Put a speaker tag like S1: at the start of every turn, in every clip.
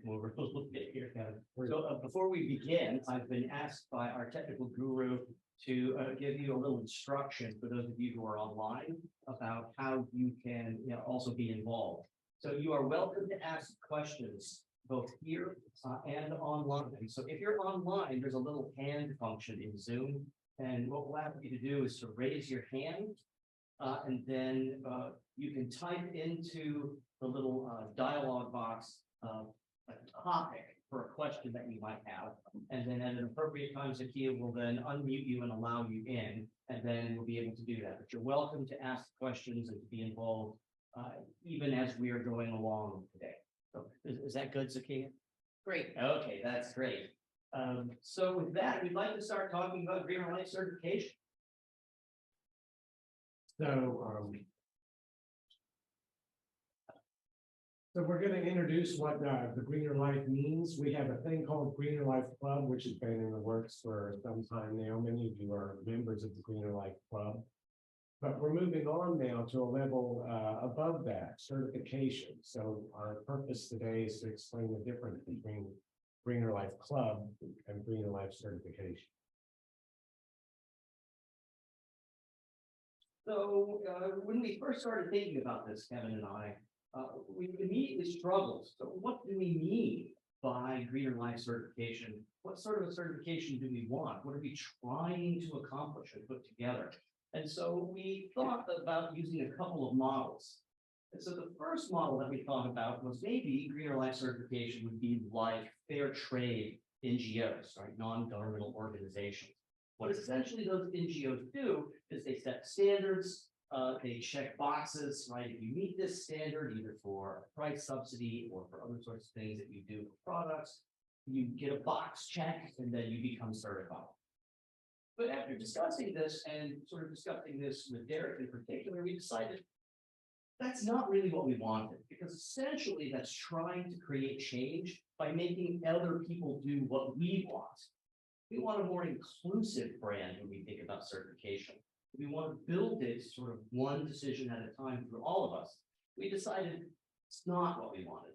S1: We're supposed to look at here, Kevin. So before we begin, I've been asked by our technical guru to give you a little instruction for those of you who are online about how you can also be involved. So you are welcome to ask questions both here and online. So if you're online, there's a little hand function in Zoom. And what we'll ask you to do is to raise your hand and then you can type into the little dialog box a topic for a question that you might have. And then at an appropriate time, Zakia will then unmute you and allow you in, and then we'll be able to do that. But you're welcome to ask questions and to be involved even as we are going along today. So is that good, Zakia? Great. Okay, that's great. So with that, we'd like to start talking about Greener Life certification.
S2: So we're going to introduce what the Greener Life means. We have a thing called Greener Life Club, which has been in the works for some time now. Many of you are members of the Greener Life Club. But we're moving on now to a level above that, certification. So our purpose today is to explain the difference between Greener Life Club and Greener Life certification.
S1: So when we first started thinking about this, Kevin and I, we immediately struggled. So what do we mean by Greener Life certification? What sort of a certification do we want? What are we trying to accomplish and put together? And so we thought about using a couple of models. And so the first model that we thought about was maybe Greener Life certification would be like fair trade NGOs, right? Non-governmental organizations. What essentially those NGOs do is they set standards, they check boxes, right? If you meet this standard, either for a price subsidy or for other sorts of things that you do for products, you get a box check and then you become certified. But after discussing this and sort of discussing this with Derek in particular, we decided that's not really what we wanted, because essentially that's trying to create change by making other people do what we want. We want a more inclusive brand when we think about certification. We want to build it sort of one decision at a time for all of us. We decided it's not what we wanted.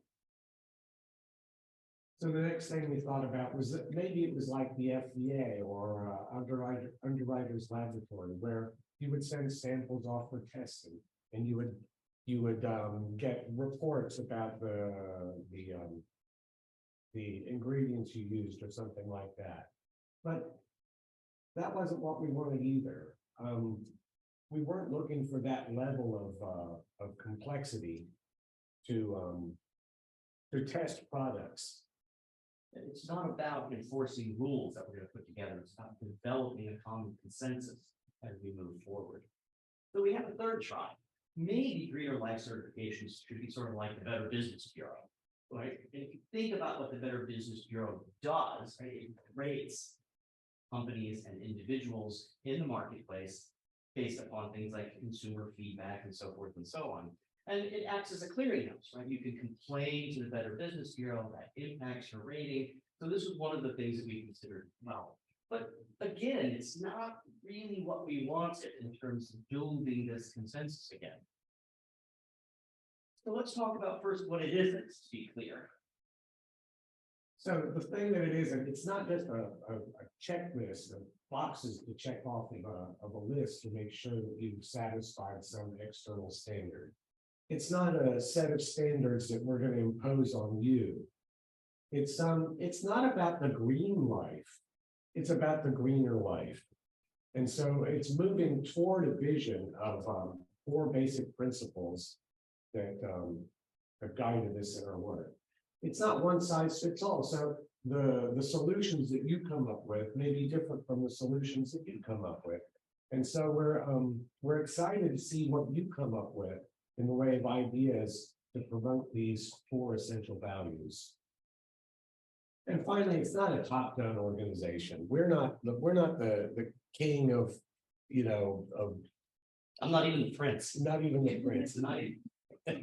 S2: So the next thing we thought about was that maybe it was like the FDA or Underwriters Laboratory, where you would send samples off for testing, and you would get reports about the ingredients you used or something like that. But that wasn't what we wanted either. We weren't looking for that level of complexity to test products.
S1: It's not about enforcing rules that we're going to put together. It's about developing a common consensus as we move forward. So we have a third try. Maybe Greener Life certifications should be sort of like the Better Business Bureau, right? And if you think about what the Better Business Bureau does, right, it rates companies and individuals in the marketplace based upon things like consumer feedback and so forth and so on. And it acts as a clearinghouse, right? You can complain to the Better Business Bureau that impacts your rating. So this was one of the things that we considered well. But again, it's not really what we wanted in terms of building this consensus again. So let's talk about first what it isn't, to be clear.
S2: So the thing that it isn't, it's not just a checklist of boxes to check off of a list to make sure that you've satisfied some external standard. It's not a set of standards that we're going to impose on you. It's not about the green life. It's about the greener life. And so it's moving toward a vision of 4 basic principles that have guided us in our work. It's not one size fits all. So the solutions that you come up with may be different from the solutions that you come up with. And so we're excited to see what you come up with in the way of ideas to promote these 4 essential values. And finally, it's not a top-down organization. We're not the king of,
S1: I'm not even the prince.
S2: Not even the prince.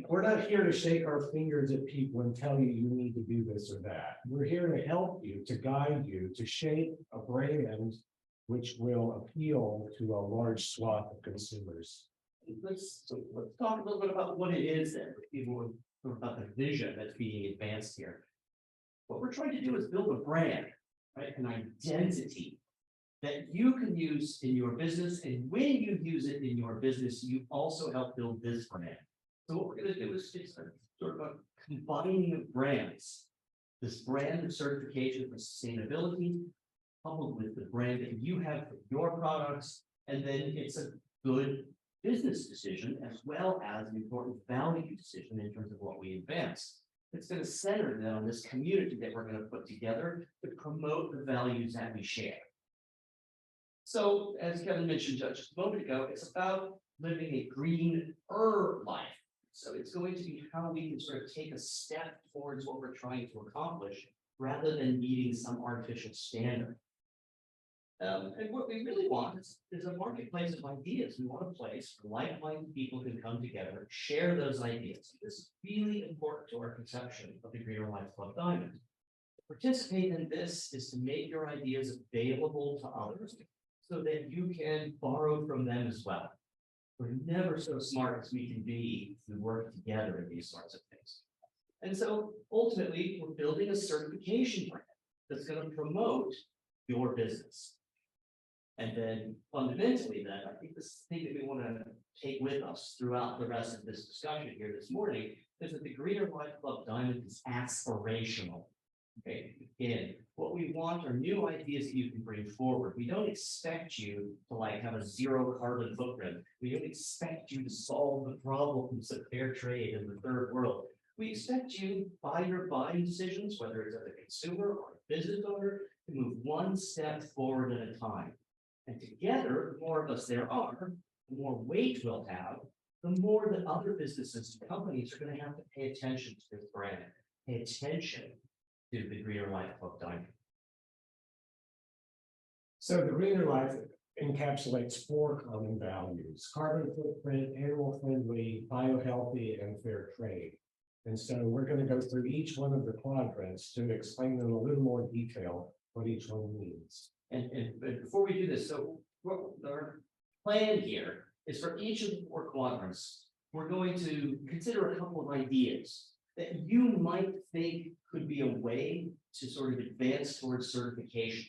S2: We're not here to shake our fingers at people and tell you need to do this or that. We're here to help you, to guide you, to shape a brand which will appeal to a large swath of consumers.
S1: Let's talk a little bit about what it is then, for people sort of about the vision that's being advanced here. What we're trying to do is build a brand, right? An identity that you can use in your business. And when you use it in your business, you also help build this brand. So what we're going to do is it's a sort of a combining of brands. This brand of certification for sustainability, coupled with the brand that you have for your products, and then it's a good business decision as well as an important value decision in terms of what we advance. It's going to center then on this community that we're going to put together to promote the values that we share. So, as Kevin mentioned just a moment ago, it's about living a greener life. So it's going to be how we can sort of take a step towards what we're trying to accomplish rather than meeting some artificial standard. And what we really want is a marketplace of ideas. We want a place where like-minded people can come together, share those ideas. This is really important to our conception of the Greener Life Club Diamond. To participate in this is to make your ideas available to others so that you can borrow from them as well. We're never so smart as we can be if we work together in these sorts of things. And so ultimately, we're building a certification brand that's going to promote your business. And then fundamentally, then I think this thing that we want to take with us throughout the rest of this discussion here this morning is that the Greener Life Club Diamond is aspirational. Okay, again, what we want are new ideas that you can bring forward. We don't expect you to like have a zero carbon footprint. We don't expect you to solve the problems of fair trade in the third world. We expect you by your buying decisions, whether it's as a consumer or a business owner, to move one step forward at a time. And together, the more of us there are, the more weight we'll have, the more that other businesses and companies are going to have to pay attention to this brand, pay attention to the Greener Life Club Diamond.
S2: So the Greener Life encapsulates 4 common values: carbon footprint, animal friendly, biohealthy, and fair trade. And so we're going to go through each one of the quadrants to explain in a little more detail what each one means.
S1: And before we do this, so what our plan here is for each of the 4 quadrants, we're going to consider a couple of ideas that you might think could be a way to sort of advance towards certification.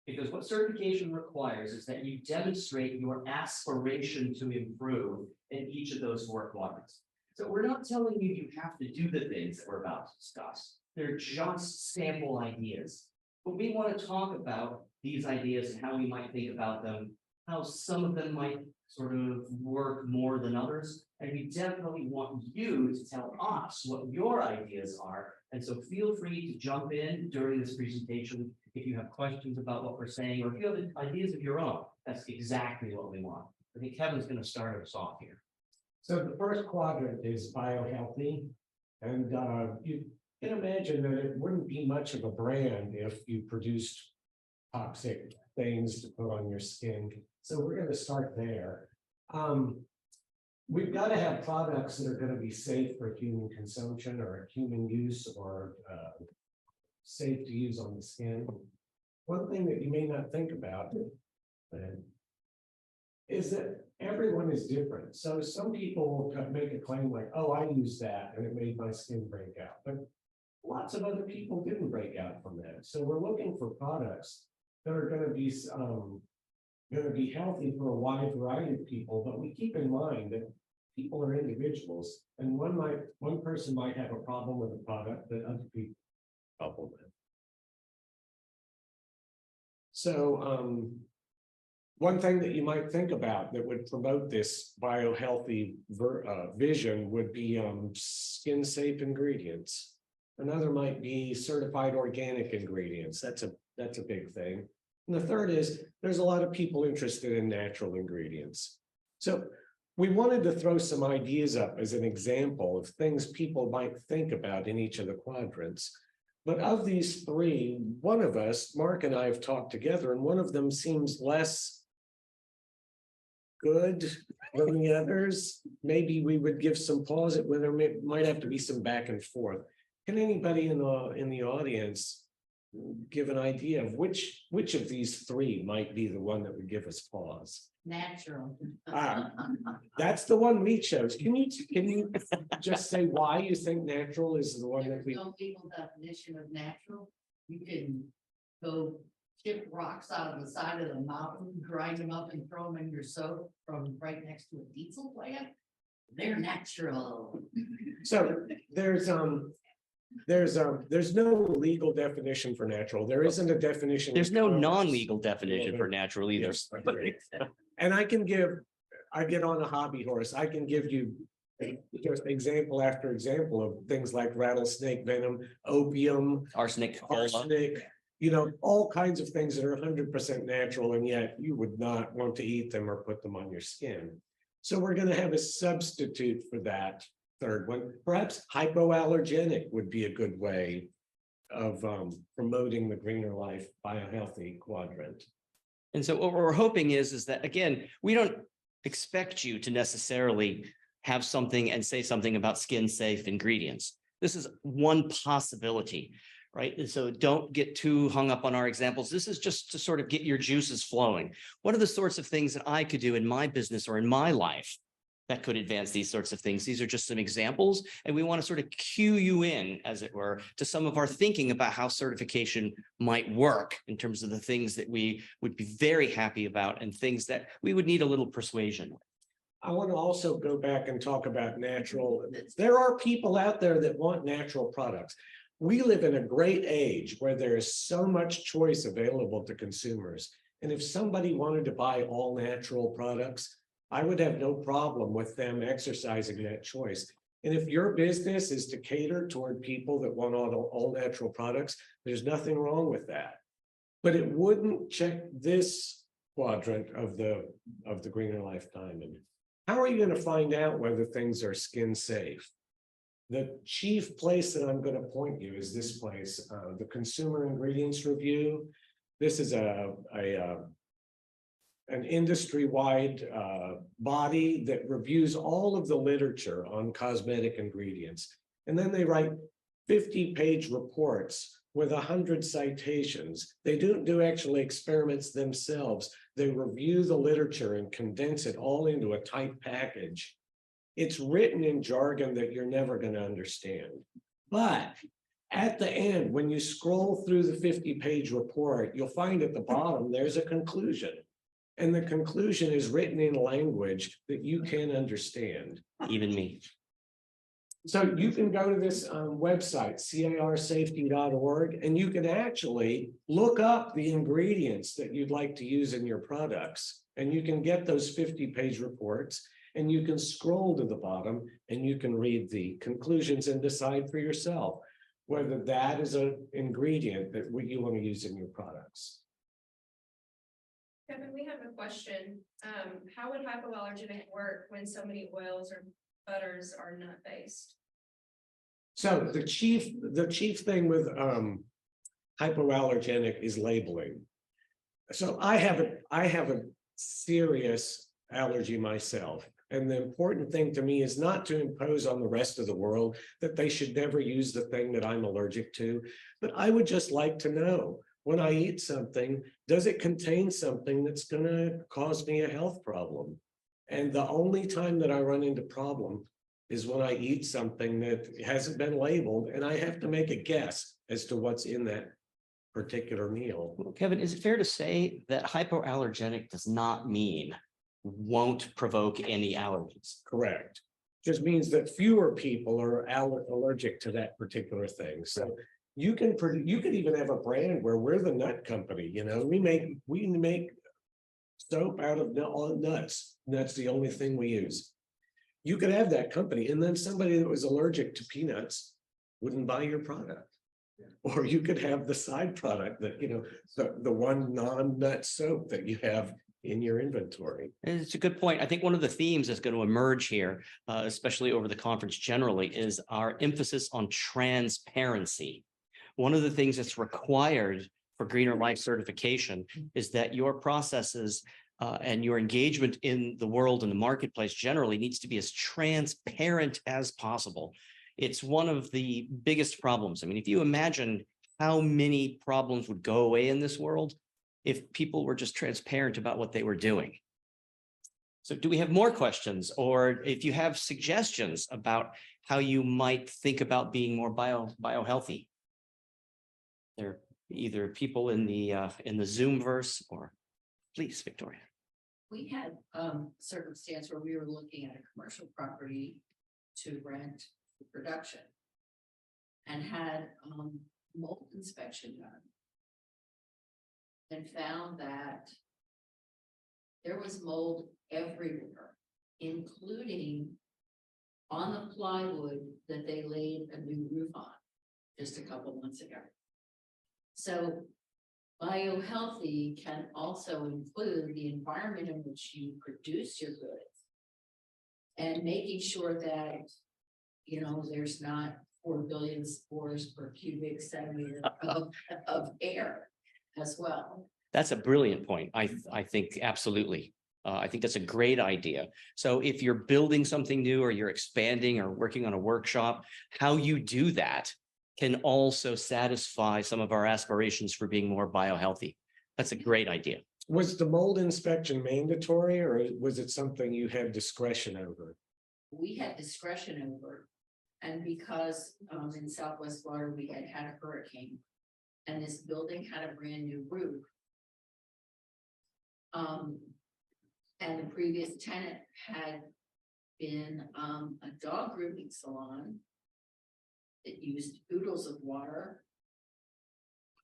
S1: Because what certification requires is that you demonstrate your aspiration to improve in each of those 4 quadrants. So we're not telling you you have to do the things that we're about to discuss. They're just sample ideas. But we want to talk about these ideas and how we might think about them, how some of them might sort of work more than others. And we definitely want you to tell us what your ideas are. And so feel free to jump in during this presentation if you have questions about what we're saying, or if you have ideas of your own. That's exactly what we want. I think Kevin's going to start us off here.
S2: So the first quadrant is biohealthy. And you can imagine that it wouldn't be much of a brand if you produced toxic things to put on your skin. So we're going to start there. We've got to have products that are going to be safe for human consumption or human use, or safe to use on the skin. One thing that you may not think about is that everyone is different. So some people make a claim like, oh, I used that and it made my skin break out. But lots of other people didn't break out from that. So we're looking for products that are going to be healthy for a wide variety of people, but we keep in mind that people are individuals, and one person might have a problem with a product that other people have a problem with. So one thing that you might think about that would promote this biohealthy vision would be skin safe ingredients. Another might be certified organic ingredients. That's a big thing. And the third is there's a lot of people interested in natural ingredients. So we wanted to throw some ideas up as an example of things people might think about in each of the quadrants. But of these 3, one of us, Mark and I, have talked together, and one of them seems less good than the others. Maybe we would give some pause where there might have to be some back and forth. Can anybody in the audience give an idea of which of these 3 might be the one that would give us pause?
S3: natural.
S2: Ah. That's the one we chose. Can you just say why you think natural is the one that
S3: There's
S2: we?
S3: no legal definition of natural. You can go chip rocks out of the side of the mountain, grind them up and throw them in your soap from right next to a diesel plant. They're natural.
S2: So there's no legal definition for natural. There isn't a definition.
S4: There's no
S2: of-
S4: non-legal definition for natural either.
S2: Yes, agreed. And I get on a hobby horse. I can give you just example after example of things like rattlesnake venom, opium,
S4: Arsenic, cola.
S2: arsenic, all kinds of things that are 100% natural, and yet you would not want to eat them or put them on your skin. So we're going to have a substitute for that third one. Perhaps hypoallergenic would be a good way of promoting the greener life by a healthy quadrant.
S4: And so what we're hoping is that, again, we don't expect you to necessarily have something and say something about skin safe ingredients. This is one possibility, right? And so don't get too hung up on our examples. This is just to sort of get your juices flowing. What are the sorts of things that I could do in my business or in my life that could advance these sorts of things? These are just some examples, and we want to sort of cue you in, as it were, to some of our thinking about how certification might work in terms of the things that we would be very happy about and things that we would need a little persuasion with.
S2: I want to also go back and talk about natural. There are people out there that want natural products. We live in a great age where there is so much choice available to consumers. And if somebody wanted to buy all natural products, I would have no problem with them exercising that choice. And if your business is to cater toward people that want all natural products, there's nothing wrong with that. But it wouldn't check this quadrant of the greener life diamond. How are you going to find out whether things are skin safe? The chief place that I'm going to point you is this place, the Consumer Ingredients Review. This is an industry-wide body that reviews all of the literature on cosmetic ingredients. And then they write 50-page reports with 100 citations. They don't do actually experiments themselves. They review the literature and condense it all into a tight package. It's written in jargon that you're never going to understand. But at the end, when you scroll through the 50-page report, you'll find at the bottom, there's a conclusion. And the conclusion is written in language that you can understand.
S4: Even me.
S2: So you can go to this website, carsafety.org, and you can actually look up the ingredients that you'd like to use in your products. And you can get those 50-page reports, and you can scroll to the bottom, and you can read the conclusions and decide for yourself whether that is an ingredient that you want to use in your products.
S5: Kevin, we have a question. How would hypoallergenic work when so many oils or butters are nut-based?
S2: So the chief thing with hypoallergenic is labeling. So I have a serious allergy myself. And the important thing to me is not to impose on the rest of the world that they should never use the thing that I'm allergic to. But I would just like to know, when I eat something, does it contain something that's going to cause me a health problem? And the only time that I run into problem is when I eat something that hasn't been labeled, and I have to make a guess as to what's in that particular meal.
S4: Well, Kevin, is it fair to say that hypoallergenic does not mean won't provoke any allergies?
S2: Correct. Just means that fewer people are allergic to that particular thing. So you can even have a brand where we're the nut company. We make soap out of nuts. That's the only thing we use. You could have that company, and then somebody that was allergic to peanuts wouldn't buy your product. Or you could have the side product that, the one non-nut soap that you have in your inventory.
S4: It's a good point. I think one of the themes that's going to emerge here, especially over the conference generally, is our emphasis on transparency. One of the things that's required for Greener Life certification is that your processes and your engagement in the world and the marketplace generally needs to be as transparent as possible. It's one of the biggest problems. I mean, if you imagine how many problems would go away in this world if people were just transparent about what they were doing. So do we have more questions, or if you have suggestions about how you might think about being more bio-healthy? There are either people in the Zoom verse, or please, Victoria.
S3: We had circumstance where we were looking at a commercial property to rent for production. And had mold inspection done. And found that there was mold everywhere, including on the plywood that they laid a new roof on just a couple months ago. So biohealthy can also include the environment in which you produce your goods and making sure that, you know, there's not 4 billion spores per cubic centimeter of air as well.
S4: That's a brilliant point. I think absolutely. I think that's a great idea. So if you're building something new, or you're expanding or working on a workshop, how you do that can also satisfy some of our aspirations for being more biohealthy. That's a great idea.
S2: Was the mold inspection mandatory, or was it something you had discretion over?
S3: We had discretion over, and because in Southwest Florida, we had a hurricane, and this building had a brand new roof. And the previous tenant had been a dog grooming salon that used oodles of water.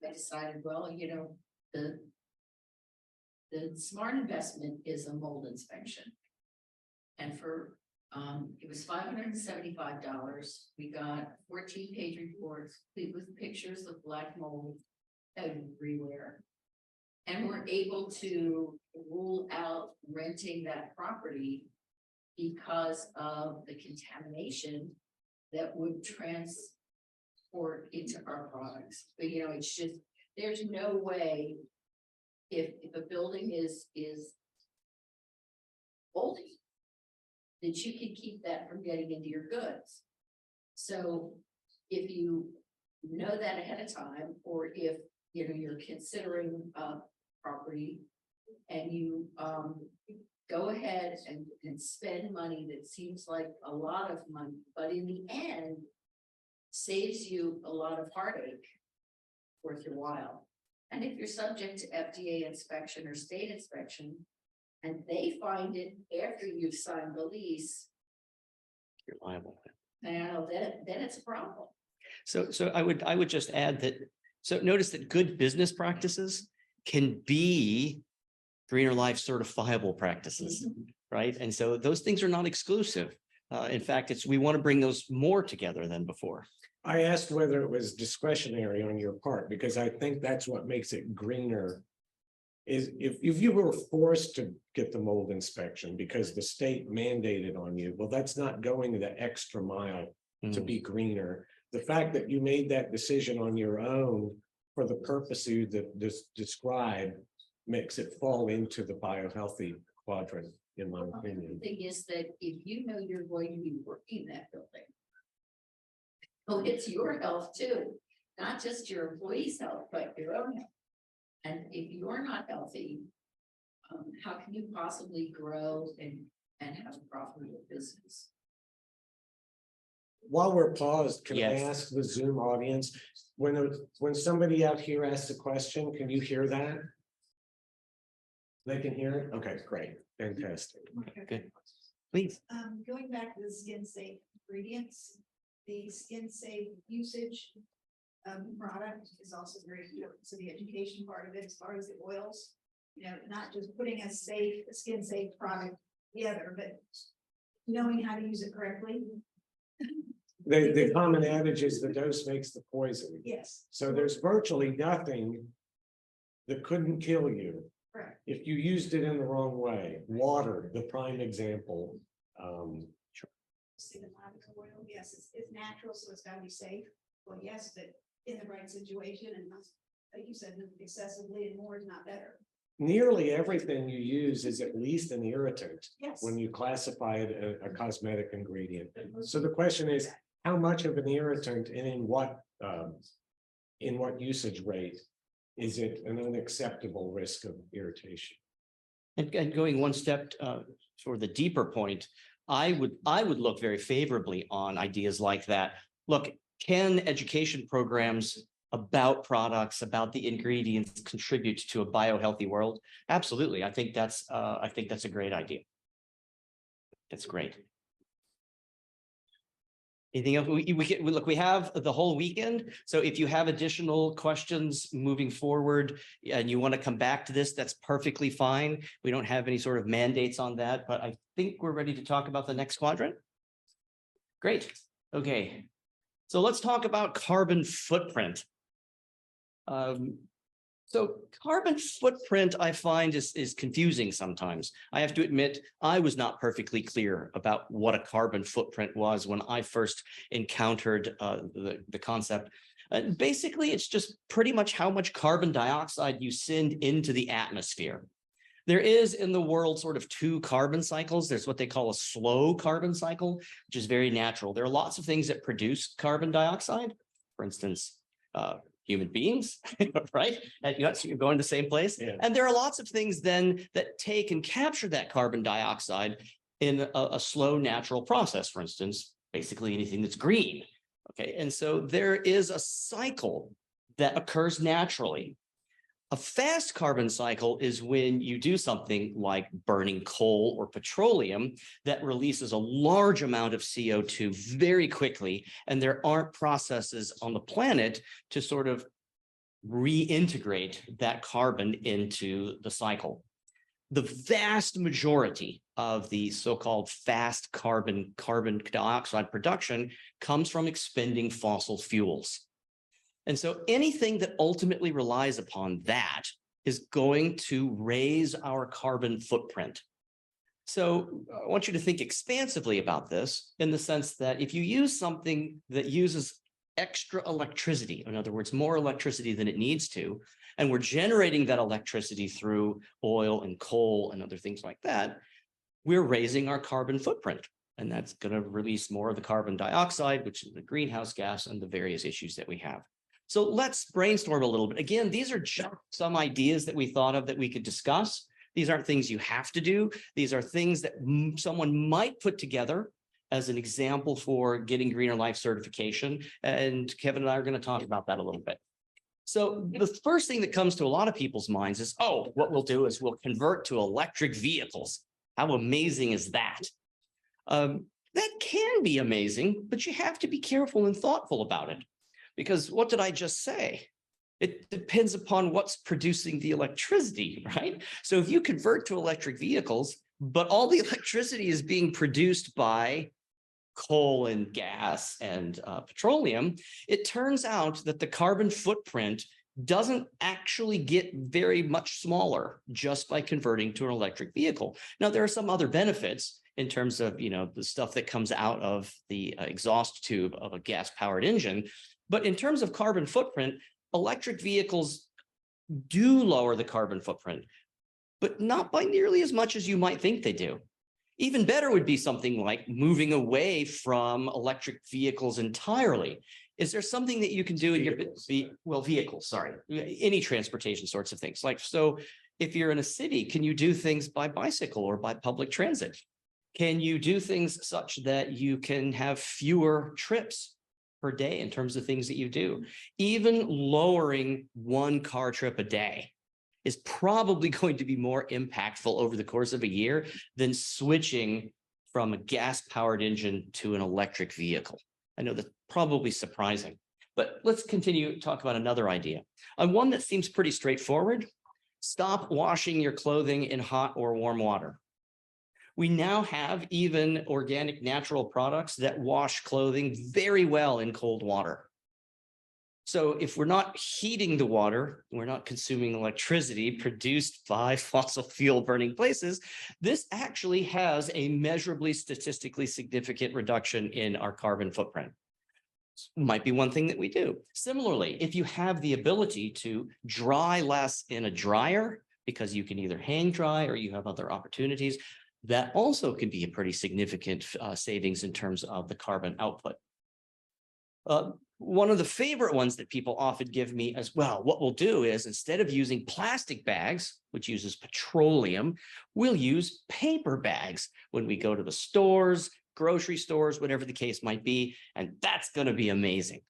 S3: I decided, well, you know, the smart investment is a mold inspection. And for it was $575. We got 14-page reports, complete with pictures of black mold everywhere. And we're able to rule out renting that property because of the contamination that would transport into our products. But you know, it's just, there's no way if a building is moldy, that you can keep that from getting into your goods. So if you know that ahead of time, or if you know you're considering property and you go ahead and spend money that seems like a lot of money, but in the end saves you a lot of heartache, worth your while. And if you're subject to FDA inspection or state inspection, and they find it after you've signed the lease,
S4: You're liable.
S3: now then it's a problem.
S4: So I would just add that, so notice that good business practices can be greener life certifiable practices, right? And so those things are not exclusive. In fact, we want to bring those more together than before.
S2: I asked whether it was discretionary on your part, because I think that's what makes it greener. Is if you were forced to get the mold inspection because the state mandated on you, well, that's not going the extra mile to be greener. The fact that you made that decision on your own for the purpose you described makes it fall into the biohealthy quadrant, in my opinion.
S3: The thing is that if you know you're going to be working that building, oh, it's your health too, not just your employees' health, but your own health. And if you're not healthy, how can you possibly grow and have a profitable business?
S2: While we're paused, can I
S4: Yes.
S2: ask the Zoom audience, when somebody out here asks a question, can you hear that? They can hear it? Okay, great, fantastic.
S4: Good. Please.
S6: Going back to the skin safe ingredients, the skin safe usage product is also very important. So the education part of it, as far as the oils, you know, not just putting a skin safe product together, but knowing how to use it correctly.
S2: The common adage is the dose makes the poison.
S6: Yes.
S2: So there's virtually nothing that couldn't kill you
S6: Correct.
S2: if you used it in the wrong way. Water, the prime example.
S6: See the lavender oil, yes, it's natural, so it's gotta be safe. Well, yes, but in the right situation and not, like you said, excessively, and more is not better.
S2: Nearly everything you use is at least an irritant
S6: Yes.
S2: when you classify it a cosmetic ingredient. So the question is, how much of an irritant and in what usage rate is it an unacceptable risk of irritation?
S4: And going one step for the deeper point, I would look very favorably on ideas like that. Look, can education programs about products, about the ingredients contribute to a biohealthy world? Absolutely. I think that's a great idea. That's great. Anything else? We have the whole weekend. So if you have additional questions moving forward and you want to come back to this, that's perfectly fine. We don't have any sort of mandates on that, but I think we're ready to talk about the next quadrant. Great. Okay. So let's talk about carbon footprint. So carbon footprint, I find is confusing sometimes. I have to admit, I was not perfectly clear about what a carbon footprint was when I first encountered the concept. Basically, it's just pretty much how much carbon dioxide you send into the atmosphere. There is in the world sort of two carbon cycles. There's what they call a slow carbon cycle, which is very natural. There are lots of things that produce carbon dioxide. For instance, human beings, right? And you're going to the same place. Yeah. And there are lots of things then that take and capture that carbon dioxide in a slow natural process. For instance, basically anything that's green. Okay. And so there is a cycle that occurs naturally. A fast carbon cycle is when you do something like burning coal or petroleum that releases a large amount of CO2 very quickly, and there aren't processes on the planet to sort of reintegrate that carbon into the cycle. The vast majority of the so-called fast carbon dioxide production comes from expending fossil fuels. And so anything that ultimately relies upon that is going to raise our carbon footprint. So I want you to think expansively about this in the sense that if you use something that uses extra electricity, in other words, more electricity than it needs to, and we're generating that electricity through oil and coal and other things like that, we're raising our carbon footprint. And that's going to release more of the carbon dioxide, which is the greenhouse gas and the various issues that we have. So let's brainstorm a little bit. Again, these are just some ideas that we thought of that we could discuss. These aren't things you have to do. These are things that someone might put together as an example for getting Greener Life certification. And Kevin and I are going to talk about that a little bit. So the first thing that comes to a lot of people's minds is, oh, what we'll do is we'll convert to electric vehicles. How amazing is that? That can be amazing, but you have to be careful and thoughtful about it. Because what did I just say? It depends upon what's producing the electricity, right? So if you convert to electric vehicles, but all the electricity is being produced by coal and gas and petroleum, it turns out that the carbon footprint doesn't actually get very much smaller just by converting to an electric vehicle. Now, there are some other benefits in terms of, the stuff that comes out of the exhaust tube of a gas-powered engine. But in terms of carbon footprint, electric vehicles do lower the carbon footprint, but not by nearly as much as you might think they do. Even better would be something like moving away from electric vehicles entirely. Is there something that you can do in your vehicles, sorry, any transportation sorts of things? Like, so if you're in a city, can you do things by bicycle or by public transit? Can you do things such that you can have fewer trips per day in terms of things that you do? Even lowering one car trip a day is probably going to be more impactful over the course of a year than switching from a gas-powered engine to an electric vehicle. I know that's probably surprising, but let's continue to talk about another idea. And one that seems pretty straightforward. Stop washing your clothing in hot or warm water. We now have even organic natural products that wash clothing very well in cold water. So if we're not heating the water, we're not consuming electricity produced by fossil fuel burning places, this actually has a measurably statistically significant reduction in our carbon footprint. Might be one thing that we do. Similarly, if you have the ability to dry less in a dryer, because you can either hang dry or you have other opportunities, that also can be a pretty significant savings in terms of the carbon output. one of the favorite ones that people often give me as well, what we'll do is instead of using plastic bags, which uses petroleum, we'll use paper bags when we go to the stores, grocery stores, whatever the case might be. And that's going to be amazing.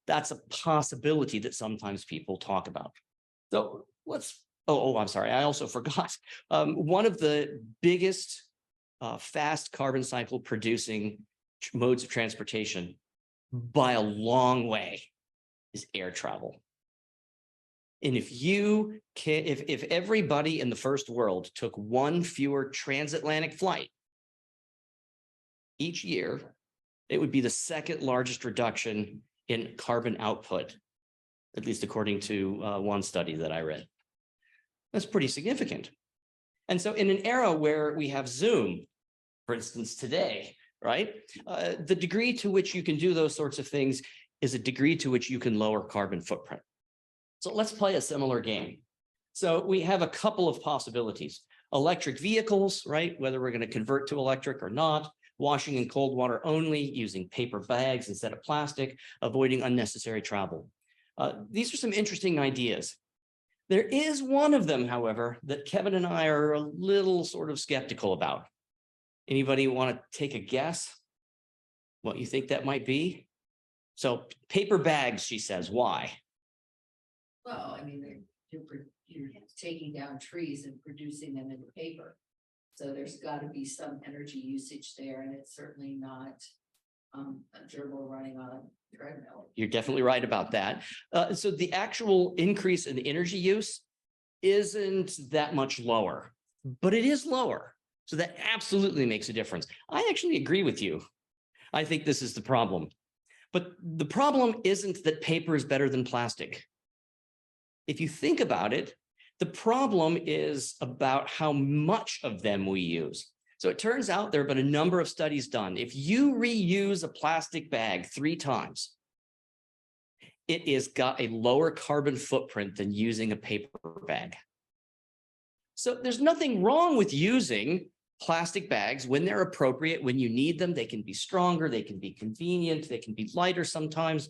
S4: That's a possibility that sometimes people talk about. So I'm sorry. I also forgot. One of the biggest fast carbon cycle producing modes of transportation by a long way is air travel. And if you can, if everybody in the first world took one fewer transatlantic flight each year, it would be the second largest reduction in carbon output, at least according to one study that I read. That's pretty significant. And so in an era where we have Zoom, for instance, today, right? The degree to which you can do those sorts of things is a degree to which you can lower carbon footprint. So let's play a similar game. So we have a couple of possibilities. Electric vehicles, right? Whether we're going to convert to electric or not, washing in cold water only, using paper bags instead of plastic, avoiding unnecessary travel. These are some interesting ideas. There is one of them, however, that Kevin and I are a little sort of skeptical about. Anybody want to take a guess what you think that might be? So paper bags, she says, why?
S3: Well, I mean, you're taking down trees and producing them into paper. So there's got to be some energy usage there, and it's certainly not a gerbil running on a treadmill.
S4: You're definitely right about that. So the actual increase in energy use isn't that much lower, but it is lower. So that absolutely makes a difference. I actually agree with you. I think this is the problem. But the problem isn't that paper is better than plastic. If you think about it, the problem is about how much of them we use. So it turns out there have been a number of studies done. If you reuse a plastic bag 3 times, it is got a lower carbon footprint than using a paper bag. So there's nothing wrong with using plastic bags when they're appropriate, when you need them. They can be stronger, they can be convenient, they can be lighter sometimes.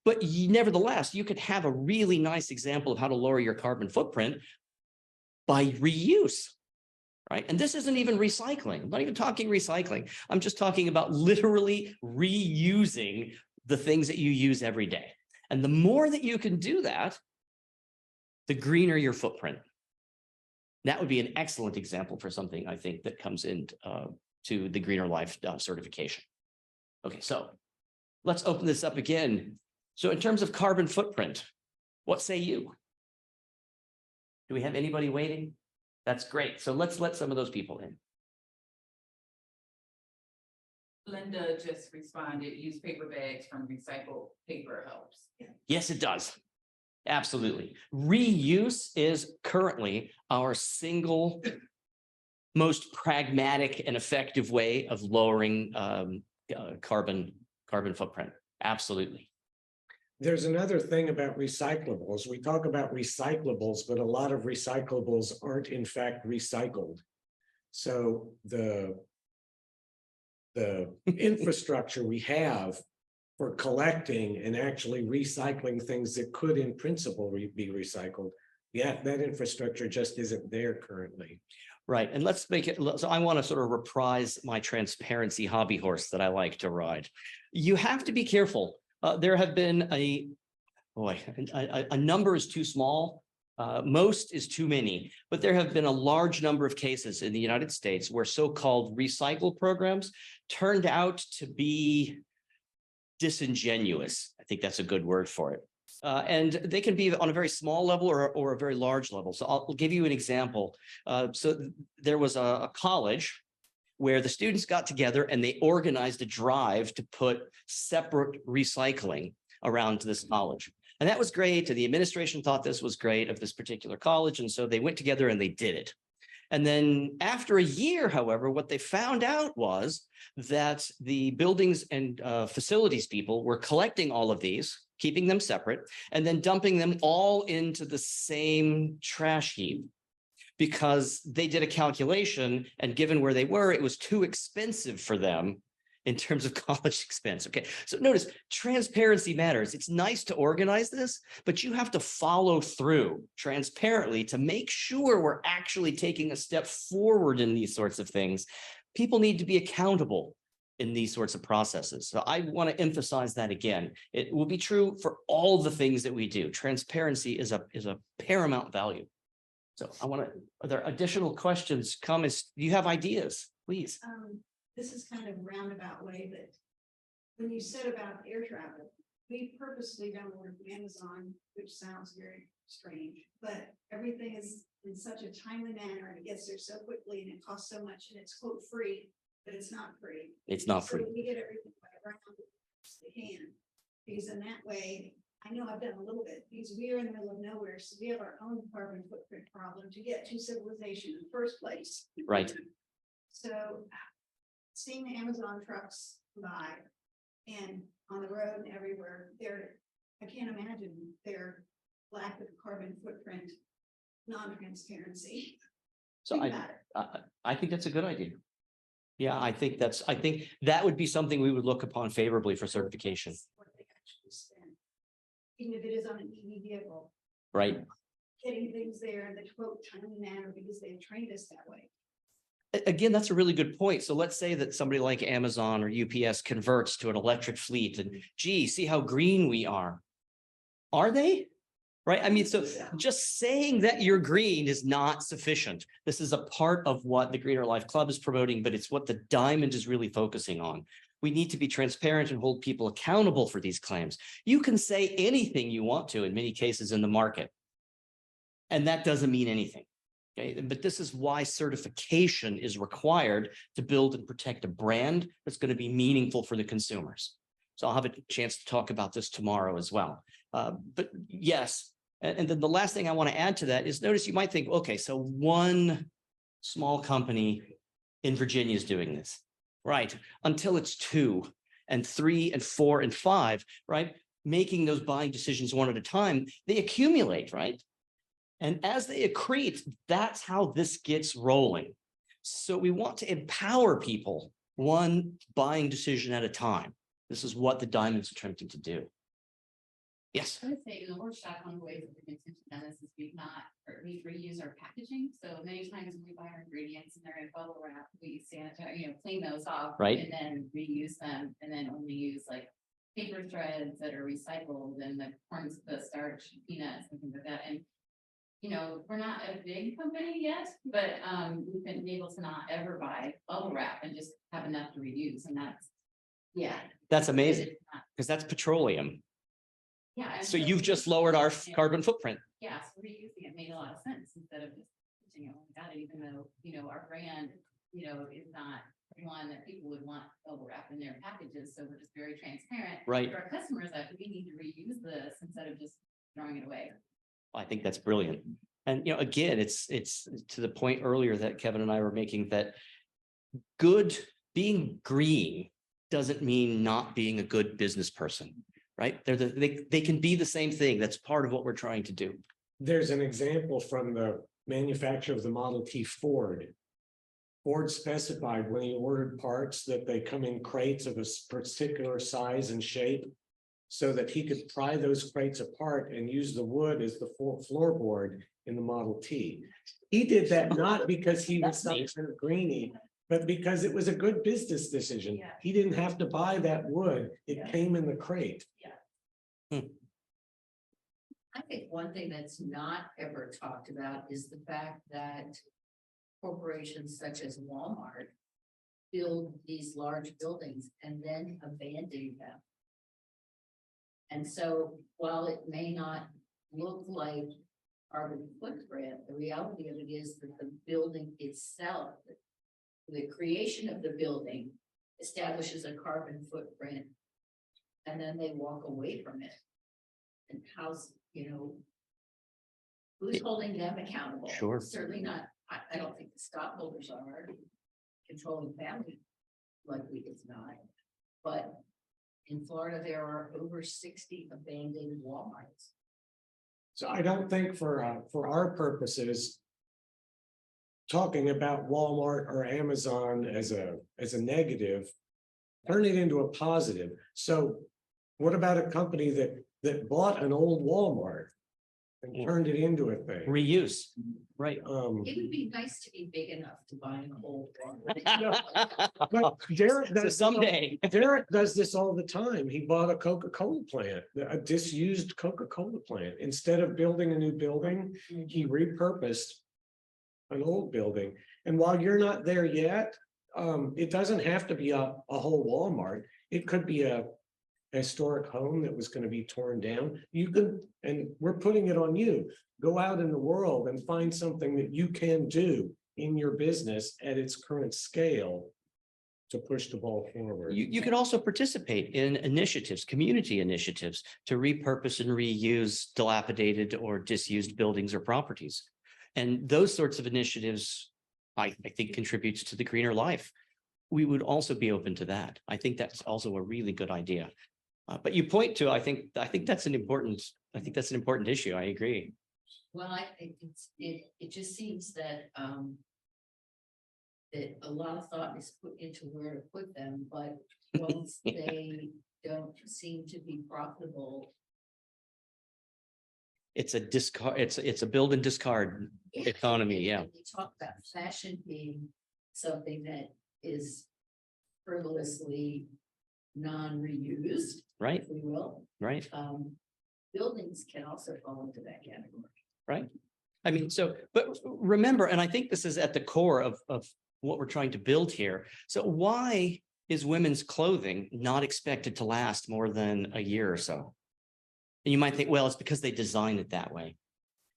S4: But nevertheless, you could have a really nice example of how to lower your carbon footprint by reuse, right? And this isn't even recycling. I'm not even talking recycling. I'm just talking about literally reusing the things that you use every day. And the more that you can do that, the greener your footprint. That would be an excellent example for something I think that comes into to the Greener Life certification. Okay, so let's open this up again. So in terms of carbon footprint, what say you? Do we have anybody waiting? That's great. So let's let some of those people in.
S7: Linda just responded, use paper bags from recycled paper helps.
S4: Yes, it does. Absolutely. Reuse is currently our single most pragmatic and effective way of lowering carbon footprint. Absolutely.
S2: There's another thing about recyclables. We talk about recyclables, but a lot of recyclables aren't in fact recycled. So the infrastructure we have for collecting and actually recycling things that could in principle be recycled, yeah, that infrastructure just isn't there currently.
S4: Right. And let's make it, so I want to sort of reprise my transparency hobby horse that I like to ride. You have to be careful. There have been a number is too small. Most is too many, but there have been a large number of cases in the United States where so-called recycle programs turned out to be disingenuous. I think that's a good word for it. And they can be on a very small level or a very large level. So I'll give you an example. So there was a college where the students got together and they organized a drive to put separate recycling around this college. And that was great. And the administration thought this was great of this particular college. And so they went together and they did it. And then after a year, however, what they found out was that the buildings and facilities people were collecting all of these, keeping them separate, and then dumping them all into the same trash heap because they did a calculation, and given where they were, it was too expensive for them in terms of college expense. Okay, so notice transparency matters. It's nice to organize this, but you have to follow through transparently to make sure we're actually taking a step forward in these sorts of things. People need to be accountable in these sorts of processes. So I want to emphasize that again. It will be true for all the things that we do. Transparency is a paramount value. So I want to, are there additional questions, comments? Do you have ideas? Please.
S6: This is kind of a roundabout way, but when you said about air travel, we purposely don't order from Amazon, which sounds very strange, but everything is in such a timely manner and it gets there so quickly and it costs so much and it's quote free, but it's not free.
S4: It's not
S6: So
S4: free.
S6: we get everything by around as they can, because in that way, I know I've done a little bit, because we are in the middle of nowhere, so we have our own carbon footprint problem to get to civilization in the first place.
S4: Right.
S6: So seeing the Amazon trucks by and on the road and everywhere, I can't imagine their lack of carbon footprint, non-transparency.
S4: So
S6: Think about it.
S4: I think that's a good idea. Yeah, I think that would be something we would look upon favorably for certification,
S6: What they actually spend, even if it is on an EV vehicle,
S4: right?
S6: getting things there in the quote timely manner because they've trained us that way.
S4: Again, that's a really good point. So let's say that somebody like Amazon or UPS converts to an electric fleet and gee, see how green we are. Are they? Right? I mean, so just saying that you're green is not sufficient. This is a part of what the Greener Life Club is promoting, but it's what the diamond is really focusing on. We need to be transparent and hold people accountable for these claims. You can say anything you want to in many cases in the market, and that doesn't mean anything. Okay, but this is why certification is required to build and protect a brand that's going to be meaningful for the consumers. So I'll have a chance to talk about this tomorrow as well. But yes, and then the last thing I want to add to that is notice you might think, okay, so one small company in Virginia is doing this, right? Until it's 2 and 3 and 4 and 5, right? Making those buying decisions one at a time, they accumulate, right? And as they accrete, that's how this gets rolling. So we want to empower people one buying decision at a time. This is what the diamond's attempting to do. Yes.
S8: I would say, we're stuck on the ways that we've been done this is we reuse our packaging. So many times when we buy our ingredients and they're in bubble wrap, we sanitize, clean those off.
S4: Right.
S8: And then reuse them and then only use like paper threads that are recycled and the corns, the starch, peanuts and things like that. And we're not a big company yet, but we've been able to not ever buy bubble wrap and just have enough to reuse. And
S4: That's amazing because that's petroleum.
S8: Yeah. And
S4: So you've just lowered our carbon footprint.
S8: Yeah, so reusing it made a lot of sense instead of just, got it, even though, our brand, is not one that people would want bubble wrap in their packages. So we're just very transparent.
S4: Right.
S8: To our customers that we need to reuse this instead of just throwing it away.
S4: I think that's brilliant. And, again, it's to the point earlier that Kevin and I were making that being green doesn't mean not being a good business person, right? They can be the same thing. That's part of what we're trying to do.
S2: There's an example from the manufacturer of the Model T Ford. Ford specified when he ordered parts that they come in crates of a particular size and shape so that he could pry those crates apart and use the wood as the floorboard in the Model T. He did that not because he was some kind of greenie, but because it was a good business decision.
S8: Yeah.
S2: He didn't have to buy that wood. It came in the crate.
S3: I think one thing that's not ever talked about is the fact that corporations such as Walmart build these large buildings and then abandon them. And so while it may not look like carbon footprint, the reality of it is that the building itself, the creation of the building establishes a carbon footprint and then they walk away from it. And how's, who's holding them accountable?
S4: Sure.
S3: Certainly not, I don't think the stockholders are. Controlling family likely is not. But in Florida, there are over 60 abandoned Walmarts.
S2: So I don't think for our purposes, talking about Walmart or Amazon as a negative turn it into a positive. So what about a company that bought an old Walmart and turned it into a thing?
S4: Reuse, right?
S3: It would be nice to be big enough to buy an old one.
S2: But Derek
S4: So
S2: does
S4: someday,
S2: Derek does this all the time. He bought a Coca-Cola plant, a disused Coca-Cola plant. Instead of building a new building, he repurposed an old building. And while you're not there yet, it doesn't have to be a whole Walmart. It could be a historic home that was going to be torn down. You can, and we're putting it on you. Go out in the world and find something that you can do in your business at its current scale to push the ball forward.
S4: you can also participate in initiatives, community initiatives to repurpose and reuse dilapidated or disused buildings or properties. And those sorts of initiatives, I think, contributes to the greener life. We would also be open to that. I think that's also a really good idea. But you point to, I think that's an important issue. I agree.
S3: Well, I think it just seems that that a lot of thought is put into where to put them, but once they don't seem to be profitable.
S4: It's a discard, it's a build and discard economy, yeah.
S3: They talk about fashion being something that is frivolously non-reused,
S4: Right,
S3: if we will.
S4: right,
S3: Buildings can also fall into that category.
S4: right. I mean, so, but remember, and I think this is at the core of what we're trying to build here. So why is women's clothing not expected to last more than a year or so? And you might think, well, it's because they designed it that way.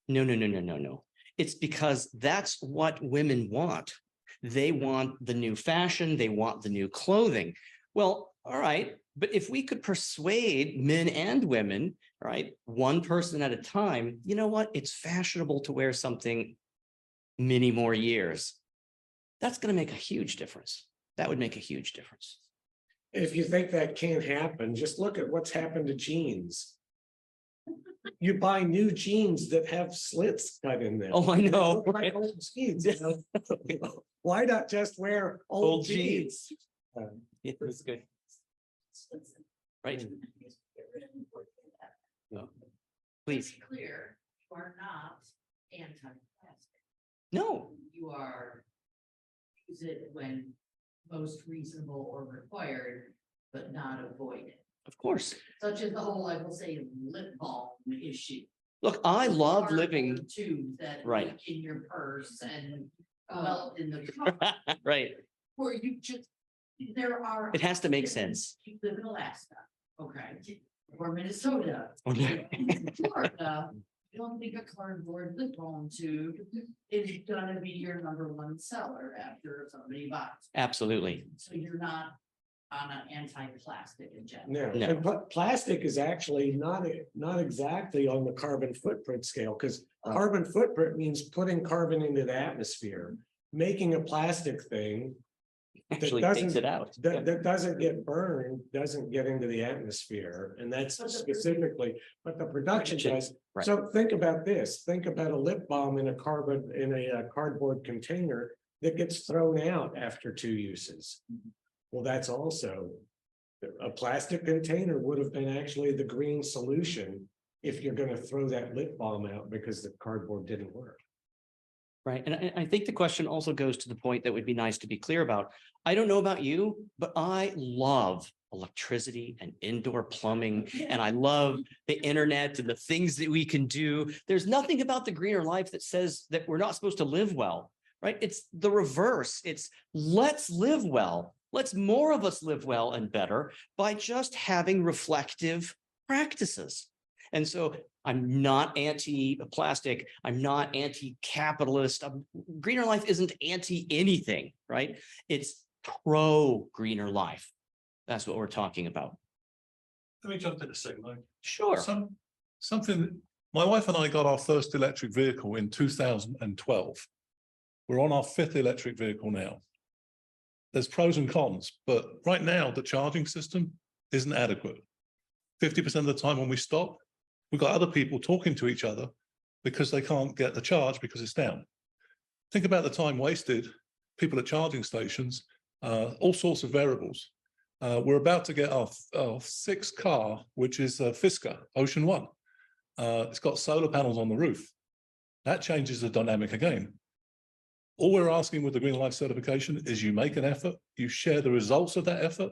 S4: No, no, no, no, no, no. It's because that's what women want. They want the new fashion. They want the new clothing. Well, all right. But if we could persuade men and women, right, one person at a time, you know what? It's fashionable to wear something many more years. That's going to make a huge difference. That would make a huge difference.
S2: If you think that can't happen, just look at what's happened to jeans. You buy new jeans that have slits cut in them.
S4: Oh, I know.
S2: They look like old jeans, you know? Why not just wear old jeans?
S4: It was good. Right. No. Please.
S3: To be clear, you are not anti-plastic.
S4: No,
S3: You are use it when most reasonable or required, but not avoid it.
S4: of course.
S3: Such as the whole, I will say, lip balm issue.
S4: Look, I love
S3: Cardboard
S4: living,
S3: tubes that
S4: Right.
S3: leak in your purse and melt in the car,
S4: right.
S3: where you just, there are.
S4: It has to make sense.
S3: You live in Alaska, okay, or Minnesota.
S4: Okay.
S3: In Florida, you don't think a cardboard lip balm tube is gonna be your #1 seller after somebody buys.
S4: Absolutely.
S3: So you're not on an anti-plastic agenda.
S2: No,
S4: No.
S2: and plastic is actually not exactly on the carbon footprint scale, because carbon footprint means putting carbon into the atmosphere. Making a plastic thing
S4: Actually
S2: doesn't-
S4: takes it out.
S2: that doesn't get burned, doesn't get into the atmosphere, and that's specifically, but the production does.
S4: Right.
S2: So think about this, think about a lip balm in a cardboard container that gets thrown out after 2 uses. Well, that's also, a plastic container would have been actually the green solution if you're gonna throw that lip balm out because the cardboard didn't work.
S4: Right. And I think the question also goes to the point that would be nice to be clear about. I don't know about you, but I love electricity and indoor plumbing, and I love the internet and the things that we can do. There's nothing about the greener life that says that we're not supposed to live well, right? It's the reverse. It's let's live well. Let's more of us live well and better by just having reflective practices. And so I'm not anti-plastic. I'm not anti-capitalist. Greener life isn't anti anything, right? It's pro greener life. That's what we're talking about.
S9: Let me jump in a second.
S4: Sure.
S9: Something, my wife and I got our first electric vehicle in 2012. We're on our 5th electric vehicle now. There's pros and cons, but right now the charging system isn't adequate. 50% of the time when we stop, we've got other people talking to each other because they can't get the charge because it's down. Think about the time wasted, people at charging stations, all sorts of variables. We're about to get our sixth car, which is Fisker Ocean One. It's got solar panels on the roof. That changes the dynamic again. All we're asking with the Green Life certification is you make an effort, you share the results of that effort,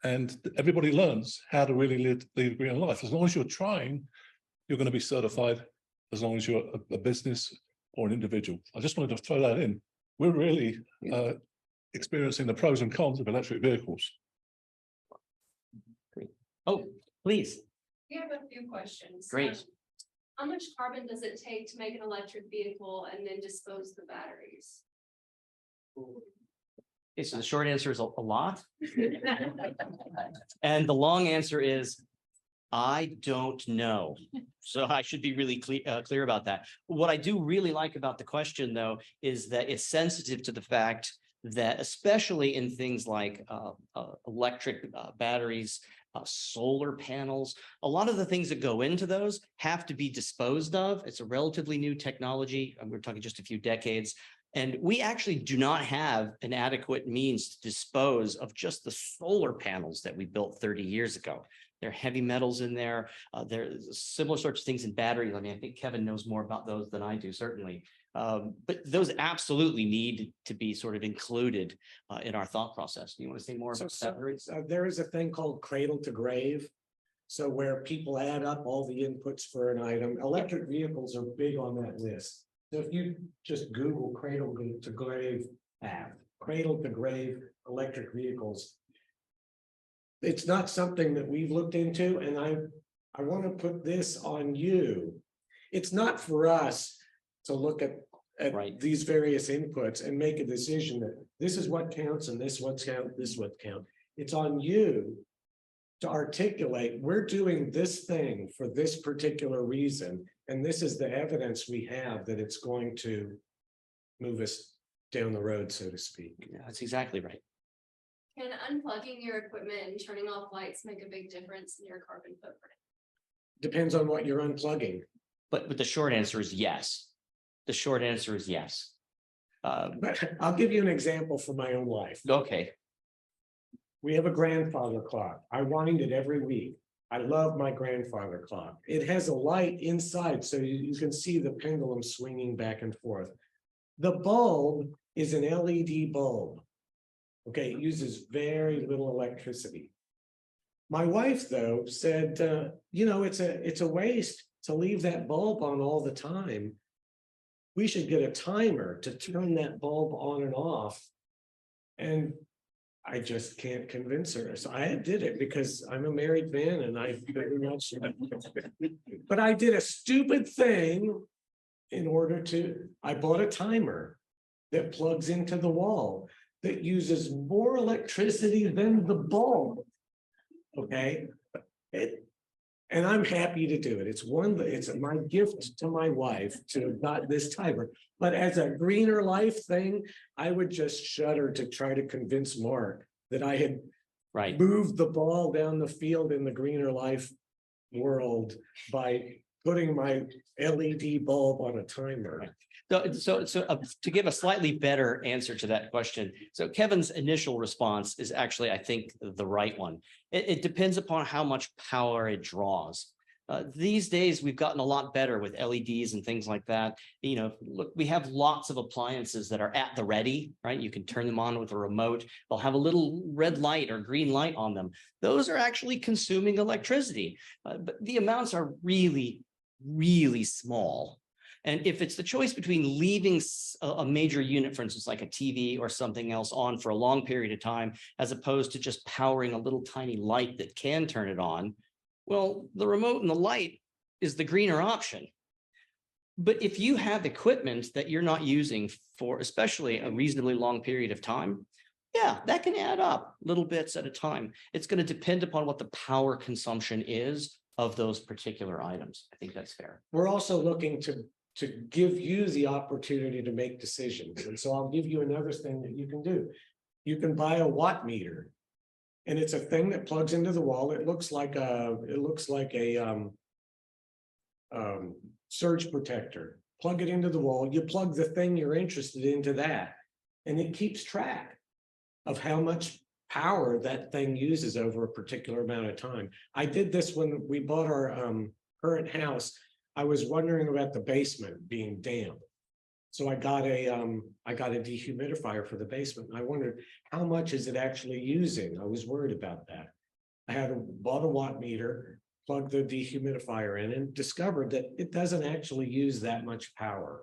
S9: and everybody learns how to really lead a green life. As long as you're trying, you're going to be certified, as long as you're a business or an individual. I just wanted to throw that in. We're really experiencing the pros and cons of electric vehicles.
S4: Oh, please.
S5: We have a few questions.
S4: Great.
S5: How much carbon does it take to make an electric vehicle and then dispose the batteries?
S4: Okay, so the short answer is a lot. And the long answer is, I don't know. So I should be really clear about that. What I do really like about the question, though, is that it's sensitive to the fact that, especially in things like electric batteries, solar panels, a lot of the things that go into those have to be disposed of. It's a relatively new technology. We're talking just a few decades. And we actually do not have an adequate means to dispose of just the solar panels that we built 30 years ago. There are heavy metals in there. There's similar sorts of things in batteries. I mean, I think Kevin knows more about those than I do, certainly. But those absolutely need to be sort of included in our thought process. Do you want to say more about batteries?
S2: There is a thing called cradle to grave. So where people add up all the inputs for an item, electric vehicles are big on that list. So if you just Google cradle to grave app, cradle to grave electric vehicles, it's not something that we've looked into, and I want to put this on you. It's not for us to look at
S4: Right.
S2: these various inputs and make a decision that this is what counts and this what counts, this what counts. It's on you to articulate, we're doing this thing for this particular reason, and this is the evidence we have that it's going to move us down the road, so to speak.
S4: Yeah, that's exactly right.
S5: Can unplugging your equipment and turning off lights make a big difference in your carbon footprint?
S2: Depends on what you're unplugging.
S4: But the short answer is yes. The short answer is yes.
S2: But I'll give you an example from my own life.
S4: Okay.
S2: We have a grandfather clock. I wind it every week. I love my grandfather clock. It has a light inside, so you can see the pendulum swinging back and forth. The bulb is an LED bulb. Okay, it uses very little electricity. My wife, though, said, it's a waste to leave that bulb on all the time. We should get a timer to turn that bulb on and off. And I just can't convince her. So I did it because I'm a married man and I very much, but I did a stupid thing I bought a timer that plugs into the wall that uses more electricity than the bulb. Okay. And I'm happy to do it. It's my gift to my wife to have got this timer. But as a greener life thing, I would just shudder to try to convince Mark that I had moved the ball down the field in the greener life world by putting my LED bulb on a timer.
S4: So to give a slightly better answer to that question, so Kevin's initial response is actually, I think, the right one. It depends upon how much power it draws. These days, we've gotten a lot better with LEDs and things like that. Look, we have lots of appliances that are at the ready, right? You can turn them on with a remote. They'll have a little red light or green light on them. Those are actually consuming electricity, but the amounts are really, really small. And if it's the choice between leaving a major unit, for instance, like a TV or something else on for a long period of time, as opposed to just powering a little tiny light that can turn it on, well, the remote and the light is the greener option. But if you have equipment that you're not using for especially a reasonably long period of time, yeah, that can add up little bits at a time. It's going to depend upon what the power consumption is of those particular items. I think that's fair.
S2: We're also looking to give you the opportunity to make decisions. And so I'll give you another thing that you can do. You can buy a watt meter. And it's a thing that plugs into the wall. It looks like a surge protector. Plug it into the wall. You plug the thing you're interested into that, and it keeps track of how much power that thing uses over a particular amount of time. I did this when we bought our current house. I was wondering about the basement being damp. So I got a dehumidifier for the basement. I wondered, how much is it actually using? I was worried about that. I bought a watt meter, plugged the dehumidifier in, and discovered that it doesn't actually use that much power.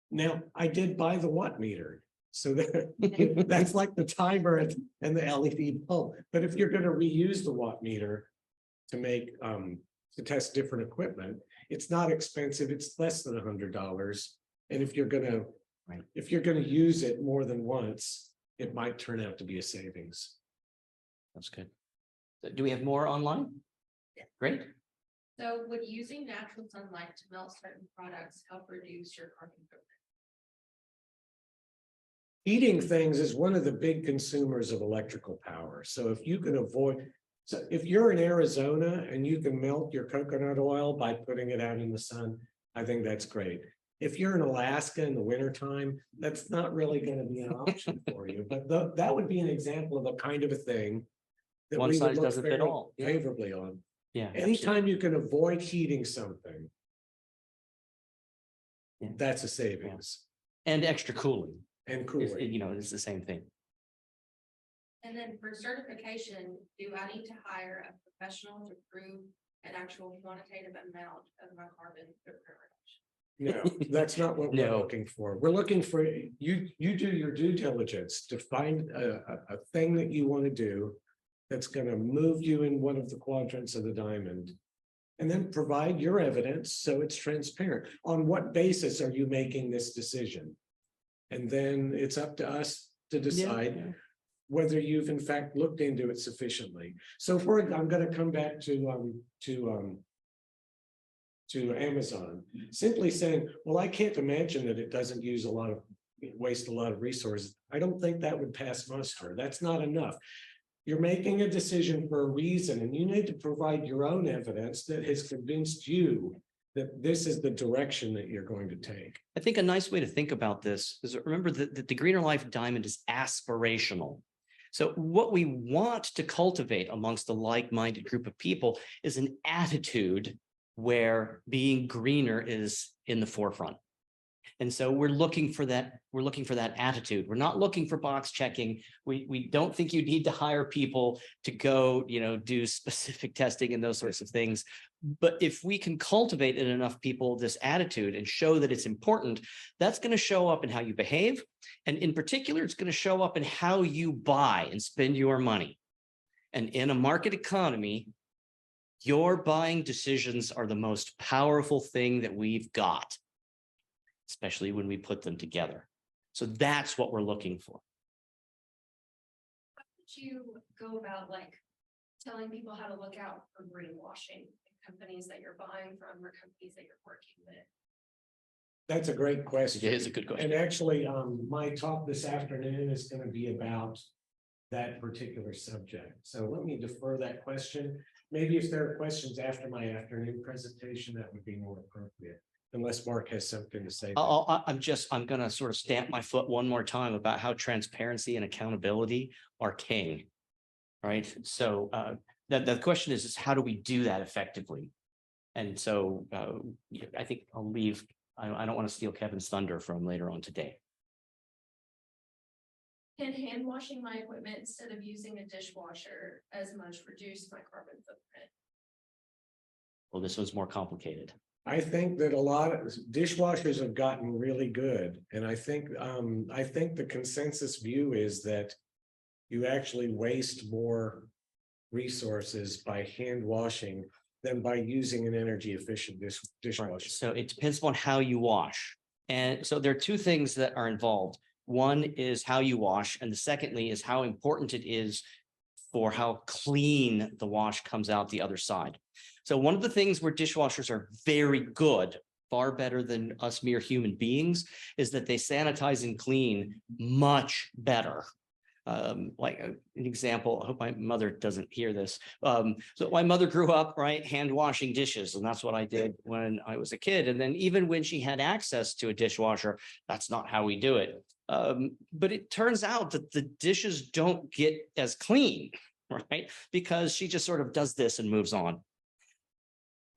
S2: Now, I did buy the watt meter, so that's like the timer and the LED bulb. But if you're going to reuse the watt meter to make to test different equipment, it's not expensive. It's less than $100. And if you're gonna use it more than once, it might turn out to be a savings.
S4: That's good. Do we have more online?
S5: Yeah.
S4: Great.
S5: So would using natural sunlight to melt certain products help reduce your carbon footprint?
S2: Heating things is one of the big consumers of electrical power. So if you can if you're in Arizona and you can melt your coconut oil by putting it out in the sun, I think that's great. If you're in Alaska in the wintertime, that's not really going to be an option for you. But that would be an example of a kind of a thing that
S4: One
S2: we would
S4: size
S2: look
S4: doesn't fit all. Yeah.
S2: favorably on.
S4: Yeah.
S2: Anytime you can avoid heating something,
S4: Yeah.
S2: that's a savings.
S4: And extra cooling.
S2: And cooling.
S4: It's the same thing.
S5: And then for certification, do I need to hire a professional to prove an actual quantitative amount of my carbon footprint reduction?
S2: No, that's not what we're looking for. We're looking for you do your due diligence to find a thing that you want to do that's going to move you in one of the quadrants of the diamond, and then provide your evidence so it's transparent. On what basis are you making this decision? And then it's up to us to decide whether you've in fact looked into it sufficiently. So I'm going to come back to Amazon, simply saying, well, I can't imagine that it doesn't waste a lot of resources. I don't think that would pass muster. That's not enough. You're making a decision for a reason, and you need to provide your own evidence that has convinced you that this is the direction that you're going to take.
S4: I think a nice way to think about this is remember that the Greener Life Diamond is aspirational. So what we want to cultivate amongst a like-minded group of people is an attitude where being greener is in the forefront. And so we're looking for that attitude. We're not looking for box checking. We don't think you need to hire people to go, do specific testing and those sorts of things. But if we can cultivate in enough people this attitude and show that it's important, that's going to show up in how you behave. And in particular, it's going to show up in how you buy and spend your money. And in a market economy, your buying decisions are the most powerful thing that we've got, especially when we put them together. So that's what we're looking for.
S5: How would you go about telling people how to look out for greenwashing companies that you're buying from or companies that you're working with?
S2: That's a great question.
S4: It is a good question.
S2: And actually, my talk this afternoon is going to be about that particular subject. So let me defer that question. Maybe if there are questions after my afternoon presentation, that would be more appropriate, unless Mark has something to say.
S4: I'm going to sort of stamp my foot one more time about how transparency and accountability are king, right? So the question is how do we do that effectively? And so I think I'll leave. I don't want to steal Kevin's thunder from later on today.
S5: Can hand washing my equipment instead of using a dishwasher as much reduce my carbon footprint?
S4: Well, this one's more complicated.
S2: I think that a lot of dishwashers have gotten really good. And I think the consensus view is that you actually waste more resources by hand washing than by using an energy efficient dishwasher.
S4: Right. So it depends on how you wash. And so there are two things that are involved. One is how you wash, and the secondly is how important it is for how clean the wash comes out the other side. So one of the things where dishwashers are very good, far better than us mere human beings, is that they sanitize and clean much better. Like an example, I hope my mother doesn't hear this. So my mother grew up, right, hand washing dishes, and that's what I did when I was a kid. And then even when she had access to a dishwasher, that's not how we do it. But it turns out that the dishes don't get as clean, right? Because she just sort of does this and moves on.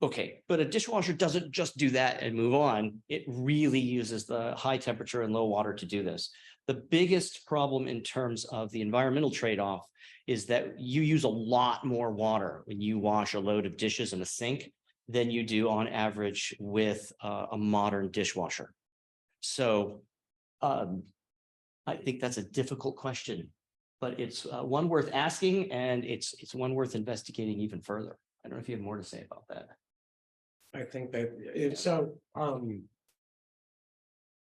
S4: Okay, but a dishwasher doesn't just do that and move on. It really uses the high temperature and low water to do this. The biggest problem in terms of the environmental trade-off is that you use a lot more water when you wash a load of dishes in a sink than you do on average with a modern dishwasher. So I think that's a difficult question, but it's one worth asking, and it's one worth investigating even further. I don't know if you have more to say about that.
S2: I think that it's so,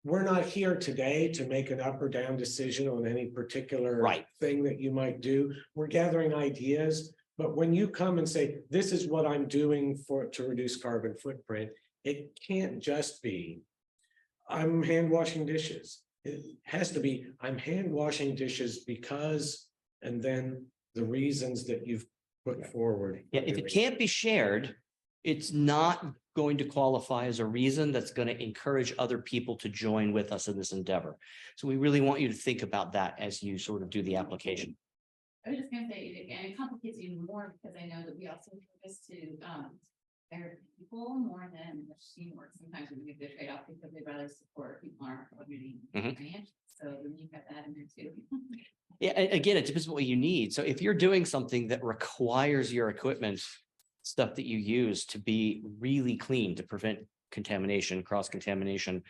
S2: we're not here today to make an up or down decision on any particular
S4: Right.
S2: thing that you might do. We're gathering ideas, but when you come and say, this is what I'm doing to reduce carbon footprint, it can't just be, I'm hand washing dishes. It has to be, I'm hand washing dishes because, and then the reasons that you've put forward.
S4: Yeah, if it can't be shared, it's not going to qualify as a reason that's going to encourage other people to join with us in this endeavor. So we really want you to think about that as you sort of do the application.
S8: I was just gonna say, again, it complicates even more because I know that we also focus to their people more than machine work. Sometimes we make the trade-off because they'd rather support people in our community.
S4: Mhm.
S8: So then you've got that in there too.
S4: Yeah, again, it depends on what you need. So if you're doing something that requires your equipment, stuff that you use to be really clean to prevent contamination, cross-contamination,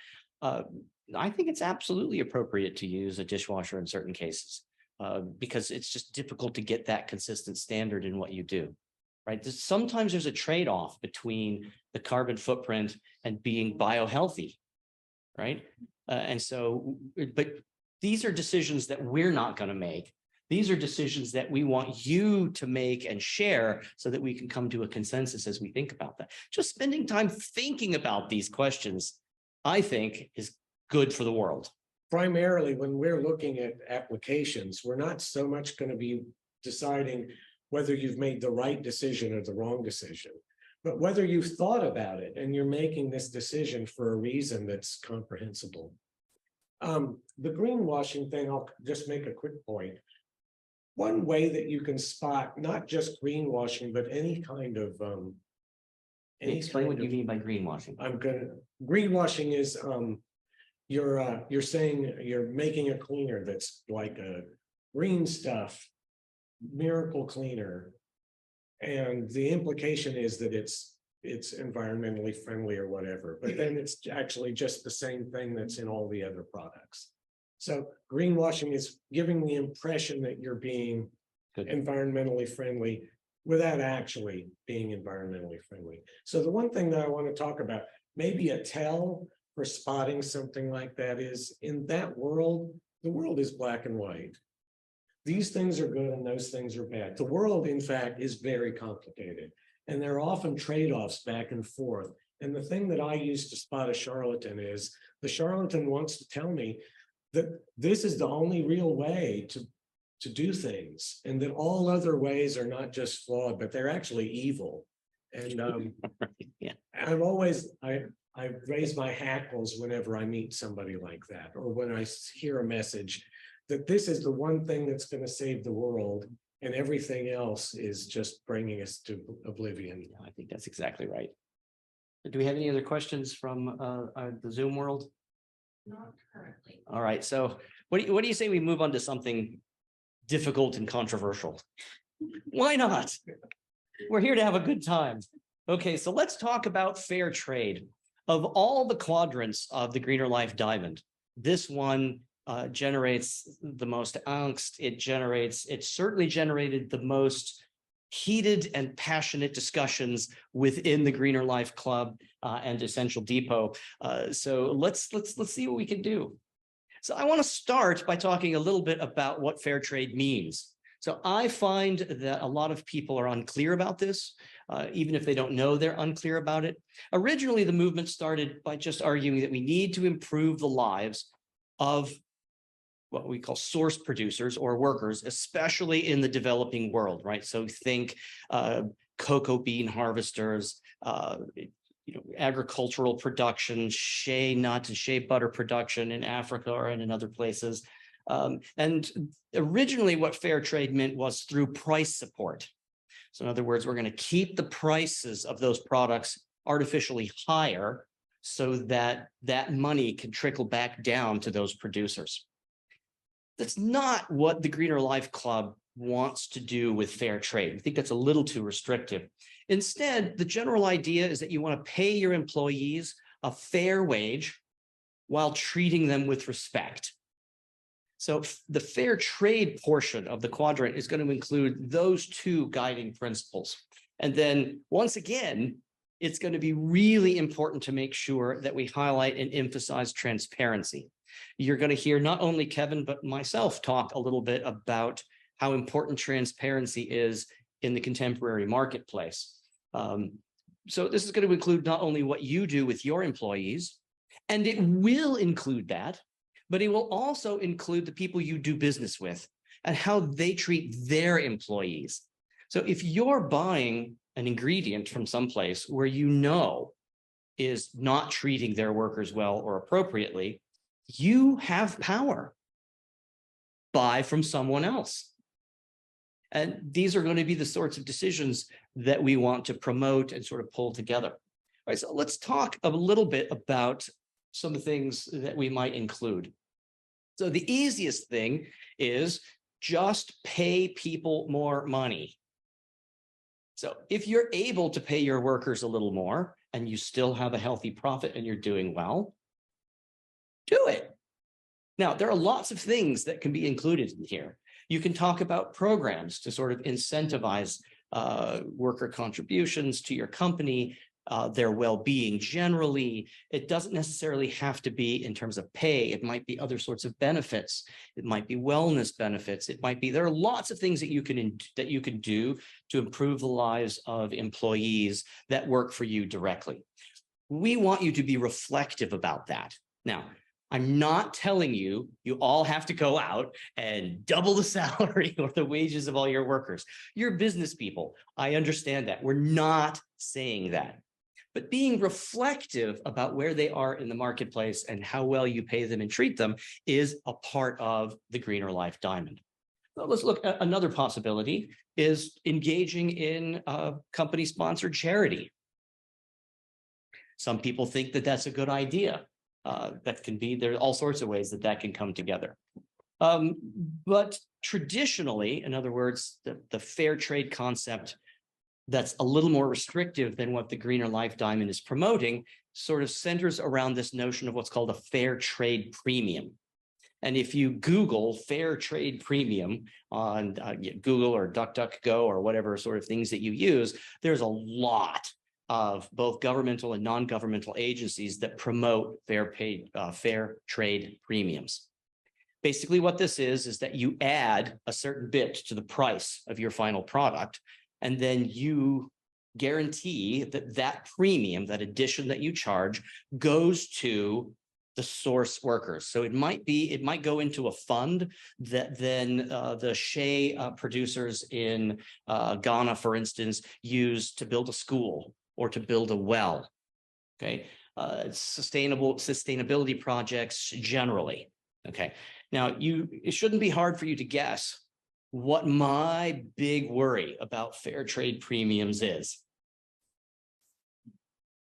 S4: I think it's absolutely appropriate to use a dishwasher in certain cases, because it's just difficult to get that consistent standard in what you do, right? Sometimes there's a trade-off between the carbon footprint and being biohealthy, right? And so, but these are decisions that we're not going to make. These are decisions that we want you to make and share so that we can come to a consensus as we think about that. Just spending time thinking about these questions, I think, is good for the world.
S2: Primarily, when we're looking at applications, we're not so much going to be deciding whether you've made the right decision or the wrong decision, but whether you've thought about it and you're making this decision for a reason that's comprehensible. The greenwashing thing, I'll just make a quick point. One way that you can spot not just greenwashing, but any kind of
S4: Explain what you mean by greenwashing.
S2: greenwashing is you're saying you're making a cleaner that's like a green stuff, miracle cleaner. And the implication is that it's environmentally friendly or whatever, but then it's actually just the same thing that's in all the other products. So greenwashing is giving the impression that you're being
S4: Good.
S2: environmentally friendly without actually being environmentally friendly. So the one thing that I want to talk about, maybe a tell for spotting something like that is, in that world, the world is black and white. These things are good and those things are bad. The world, in fact, is very complicated, and there are often trade-offs back and forth. And the thing that I use to spot a charlatan is the charlatan wants to tell me that this is the only real way to do things, and that all other ways are not just flawed, but they're actually evil. And
S4: Yeah.
S2: I raise my hackles whenever I meet somebody like that, or when I hear a message that this is the one thing that's going to save the world, and everything else is just bringing us to oblivion.
S4: I think that's exactly right. Do we have any other questions from the Zoom world?
S5: Not currently.
S4: All right, so what do you say we move on to something difficult and controversial? Why not? We're here to have a good time. Okay, so let's talk about fair trade. Of all the quadrants of the Greener Life Diamond, this one generates the most angst. It certainly generated the most heated and passionate discussions within the Greener Life Club and Essential Depot. So let's see what we can do. So I want to start by talking a little bit about what fair trade means. So I find that a lot of people are unclear about this, even if they don't know they're unclear about it. Originally, the movement started by just arguing that we need to improve the lives of what we call source producers or workers, especially in the developing world, right? So think cocoa bean harvesters, agricultural production, shea nuts and shea butter production in Africa or in other places. And originally what fair trade meant was through price support. So in other words, we're going to keep the prices of those products artificially higher so that that money can trickle back down to those producers. That's not what the Greener Life Club wants to do with fair trade. I think that's a little too restrictive. Instead, the general idea is that you want to pay your employees a fair wage while treating them with respect. So the fair trade portion of the quadrant is going to include those two guiding principles. And then once again, it's going to be really important to make sure that we highlight and emphasize transparency. You're going to hear not only Kevin, but myself talk a little bit about how important transparency is in the contemporary marketplace. So this is going to include not only what you do with your employees, and it will include that, but it will also include the people you do business with and how they treat their employees. So if you're buying an ingredient from someplace where you know is not treating their workers well or appropriately, you have power. Buy from someone else. And these are going to be the sorts of decisions that we want to promote and sort of pull together. All right, so let's talk a little bit about some of the things that we might include. So the easiest thing is just pay people more money. So if you're able to pay your workers a little more and you still have a healthy profit and you're doing well, do it. Now, there are lots of things that can be included in here. You can talk about programs to sort of incentivize worker contributions to your company, their well-being generally. It doesn't necessarily have to be in terms of pay. It might be other sorts of benefits. It might be wellness benefits. It might be, there are lots of things that you can do to improve the lives of employees that work for you directly. We want you to be reflective about that. Now, I'm not telling you, you all have to go out and double the salary or the wages of all your workers. You're business people. I understand that. We're not saying that. But being reflective about where they are in the marketplace and how well you pay them and treat them is a part of the Greener Life Diamond. So let's look at another possibility is engaging in company-sponsored charity. Some people think that that's a good idea. That can be, there are all sorts of ways that that can come together. But traditionally, in other words, the fair trade concept that's a little more restrictive than what the Greener Life Diamond is promoting sort of centers around this notion of what's called a fair trade premium. And if you Google fair trade premium on Google or DuckDuckGo or whatever sort of things that you use, there's a lot of both governmental and non-governmental agencies that promote fair trade premiums. Basically, what this is that you add a certain bit to the price of your final product, and then you guarantee that that premium, that addition that you charge, goes to the source workers. So it might go into a fund that then the shea producers in Ghana, for instance, use to build a school or to build a well. Okay, sustainability projects generally. Okay, now it shouldn't be hard for you to guess what my big worry about fair trade premiums is.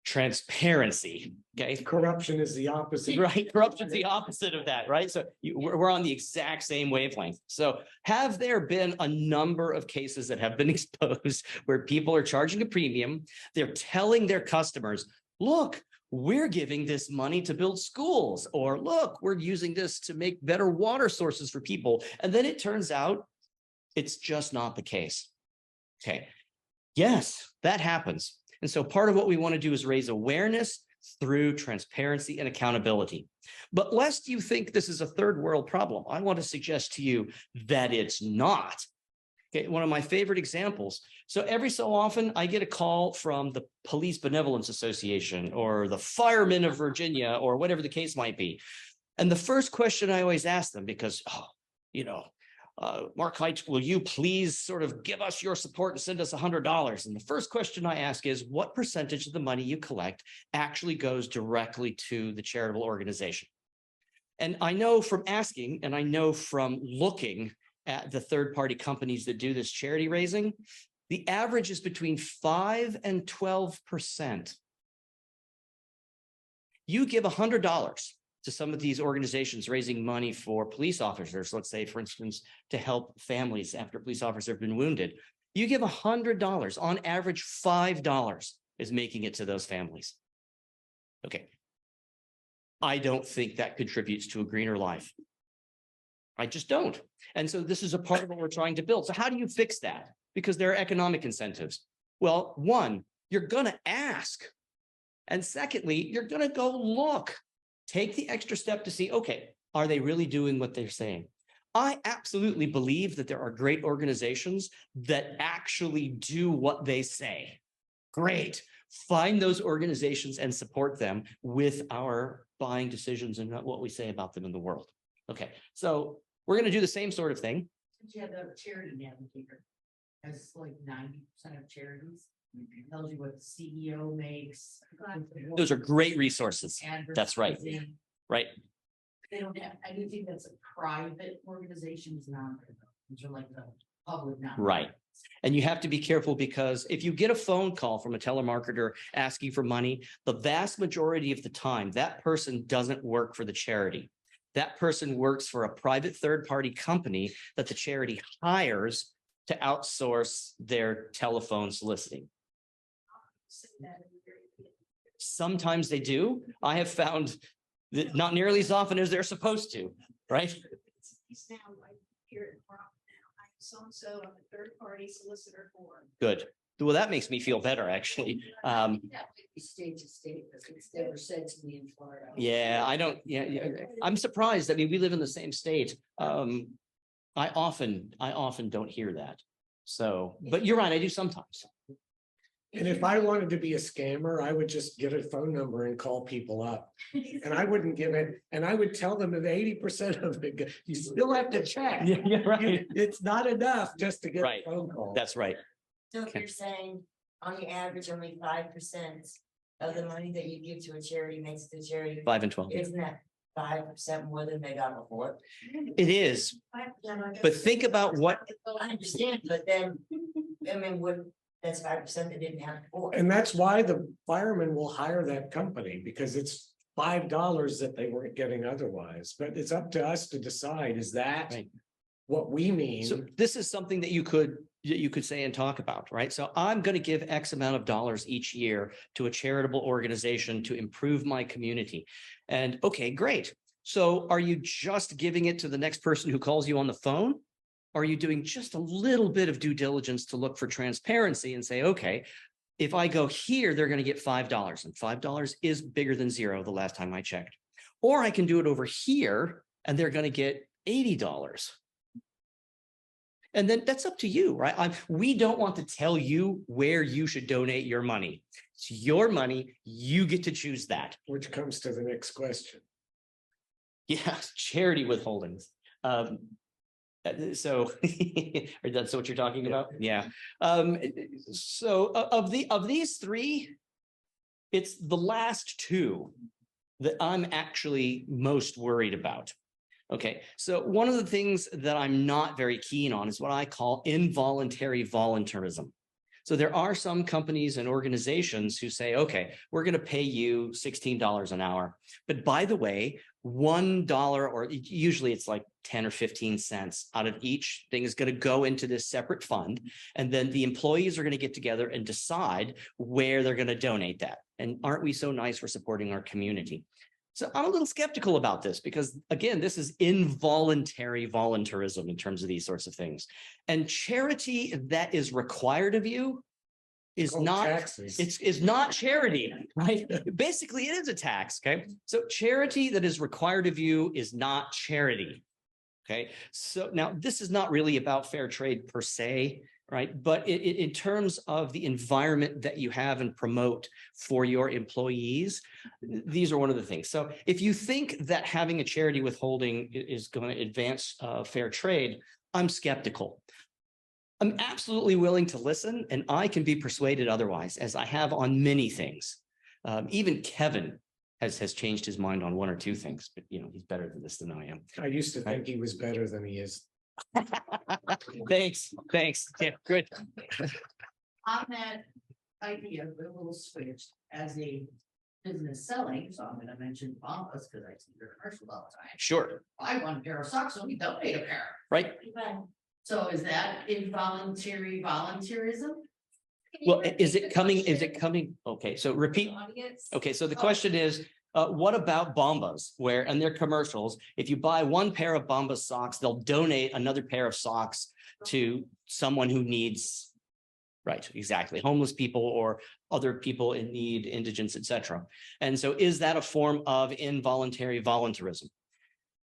S4: Transparency. Okay,
S2: Corruption is the opposite.
S4: Right, corruption's the opposite of that, right? So we're on the exact same wavelength. So have there been a number of cases that have been exposed where people are charging a premium, they're telling their customers, look, we're giving this money to build schools, or look, we're using this to make better water sources for people. And then it turns out it's just not the case. Okay, yes, that happens. And so part of what we want to do is raise awareness through transparency and accountability. But lest you think this is a third world problem, I want to suggest to you that it's not. Okay, one of my favorite examples. So every so often I get a call from the Police Benevolence Association or the Firemen of Virginia or whatever the case might be. And the first question I always ask them, because, Mark Height, will you please sort of give us your support and send us $100? And the first question I ask is, what percentage of the money you collect actually goes directly to the charitable organization? And I know from asking, and I know from looking at the third-party companies that do this charity raising, the average is between 5 and 12%. You give $100 to some of these organizations raising money for police officers, let's say, for instance, to help families after a police officer have been wounded. You give $100, on average, $5 is making it to those families. Okay. I don't think that contributes to a greener life. I just don't. And so this is a part of what we're trying to build. So how do you fix that? Because there are economic incentives. Well, one, you're going to ask. And secondly, you're going to go look. Take the extra step to see, okay, are they really doing what they're saying? I absolutely believe that there are great organizations that actually do what they say. Great. Find those organizations and support them with our buying decisions and what we say about them in the world. Okay, so we're going to do the same sort of thing.
S3: Since you have a charity navigator, that's like 90% of charities. It tells you what the CEO makes.
S4: Those are great resources. That's right.
S3: Advertising.
S4: Right.
S3: They don't have, I do think that's a private organizations, not, these are like the public. Not
S4: Right. And you have to be careful, because if you get a phone call from a telemarketer asking for money, the vast majority of the time, that person doesn't work for the charity. That person works for a private third-party company that the charity hires to outsource their telephone soliciting. Sometimes they do. I have found that not nearly as often as they're supposed to, right?
S6: It's now like here at Brock now, I'm so-and-so, I'm a third-party solicitor for.
S4: Good. Well, that makes me feel better, actually.
S3: State to state, but it's never said to me in Florida.
S4: Yeah, I don't, I'm surprised. I mean, we live in the same state. I often don't hear that. So, but you're right, I do sometimes.
S2: And if I wanted to be a scammer, I would just get a phone number and call people up. And I wouldn't give it, and I would tell them that 80% of it, you still have to check.
S4: Yeah, right.
S2: It's not enough just to get
S4: Right.
S2: a phone call.
S4: That's right.
S10: So if you're saying on the average, only 5% of the money that you give to a charity makes it to charity,
S4: 5 and 12.
S10: isn't that 5% more than they got before?
S4: It is. But think about what,
S10: Well, I understand, but then, I mean, that's 5% they didn't have before.
S2: And that's why the firemen will hire that company, because it's $5 that they weren't getting otherwise. But it's up to us to decide, is that
S4: Right.
S2: what we mean?
S4: so this is something that you could say and talk about, right? So I'm going to give X amount of dollars each year to a charitable organization to improve my community. And okay, great. So are you just giving it to the next person who calls you on the phone? Are you doing just a little bit of due diligence to look for transparency and say, okay, if I go here, they're going to get $5, and $5 is bigger than zero the last time I checked. Or I can do it over here and they're going to get $80. And then that's up to you, right? We don't want to tell you where you should donate your money. It's your money. You get to choose that.
S2: Which comes to the next question.
S4: Yeah, charity withholdings. So that's what you're talking about? Yeah. So of these three, it's the last two that I'm actually most worried about. Okay, so one of the things that I'm not very keen on is what I call involuntary voluntarism. So there are some companies and organizations who say, okay, we're going to pay you $16 an hour. But by the way, $1, or usually it's like 10 or 15 cents out of each thing is going to go into this separate fund. And then the employees are going to get together and decide where they're going to donate that. And aren't we so nice for supporting our community? So I'm a little skeptical about this because, again, this is involuntary voluntarism in terms of these sorts of things. And charity that is required of you is not
S2: taxes.
S4: It's not charity, right? Basically, it is a tax. Okay. So charity that is required of you is not charity. Okay. So now this is not really about fair trade per se, right? But in terms of the environment that you have and promote for your employees, these are one of the things. So if you think that having a charity withholding is going to advance fair trade, I'm skeptical. I'm absolutely willing to listen, and I can be persuaded otherwise, as I have on many things. Even Kevin has changed his mind on one or two things, but he's better than this than I am.
S2: I used to think he was better than he is.
S4: Thanks. Yeah, good.
S3: On that idea of a little switch as a business selling, so I'm gonna mention Bombas because I see their commercials all the time.
S4: Sure,
S3: Buy one pair of socks, and we donate a pair.
S4: right?
S3: So is that involuntary volunteerism?
S4: Well, is it coming? Okay, so repeat. Okay, so the question is, what about Bombas, where in their commercials, if you buy one pair of Bombas socks, they'll donate another pair of socks to someone who needs. Right, exactly. Homeless people or other people in need, indigents, etc. And so is that a form of involuntary voluntarism?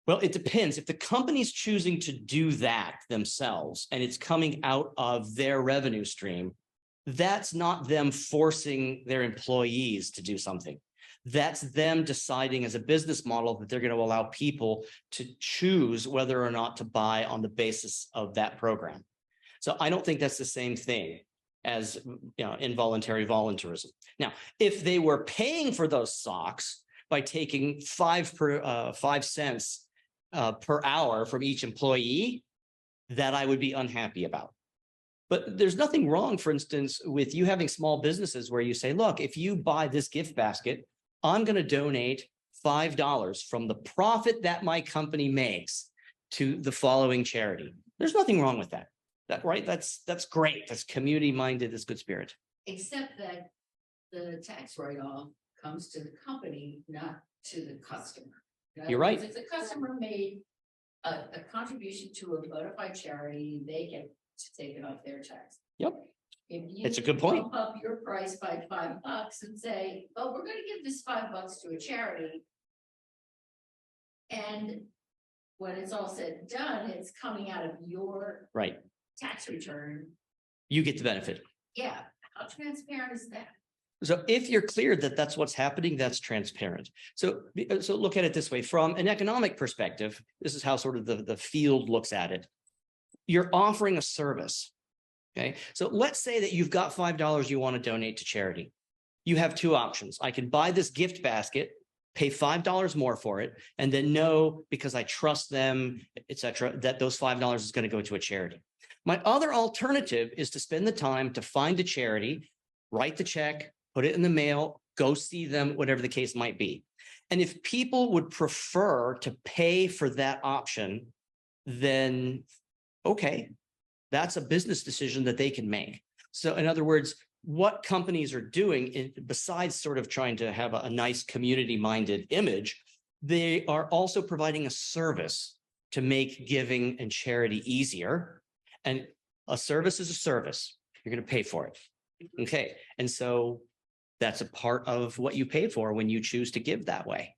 S4: Well, it depends. If the company's choosing to do that themselves and it's coming out of their revenue stream, that's not them forcing their employees to do something. That's them deciding as a business model that they're going to allow people to choose whether or not to buy on the basis of that program. So I don't think that's the same thing as involuntary voluntarism. Now, if they were paying for those socks by taking 5 cents per hour from each employee, that I would be unhappy about. But there's nothing wrong, for instance, with you having small businesses where you say, look, if you buy this gift basket, I'm going to donate $5 from the profit that my company makes to the following charity. There's nothing wrong with that. Right? That's great. That's community minded. That's good spirit.
S3: Except that the tax write-off comes to the company, not to the customer. In other
S4: You're right.
S3: words, if the customer made a contribution to a bona fide charity, they get to take it off their tax.
S4: Yep.
S3: If you
S4: It's a good point.
S3: bump up your price by $5 and say, oh, we're gonna give this $5 to a charity. And when it's all said and done, it's coming out of your
S4: Right.
S3: tax return.
S4: You get the benefit.
S3: Yeah, how transparent is that?
S4: So if you're clear that that's what's happening, that's transparent. So look at it this way, from an economic perspective, this is how sort of the field looks at it. You're offering a service. Okay, so let's say that you've got $5 you want to donate to charity. You have two options. I can buy this gift basket, pay $5 more for it, and then know, because I trust them, etc., that those $5 is going to go to a charity. My other alternative is to spend the time to find a charity, write the check, put it in the mail, go see them, whatever the case might be. And if people would prefer to pay for that option, then okay, that's a business decision that they can make. So in other words, what companies are doing, besides sort of trying to have a nice community-minded image, they are also providing a service to make giving and charity easier. And a service is a service. You're going to pay for it. Okay. And so that's a part of what you pay for when you choose to give that way.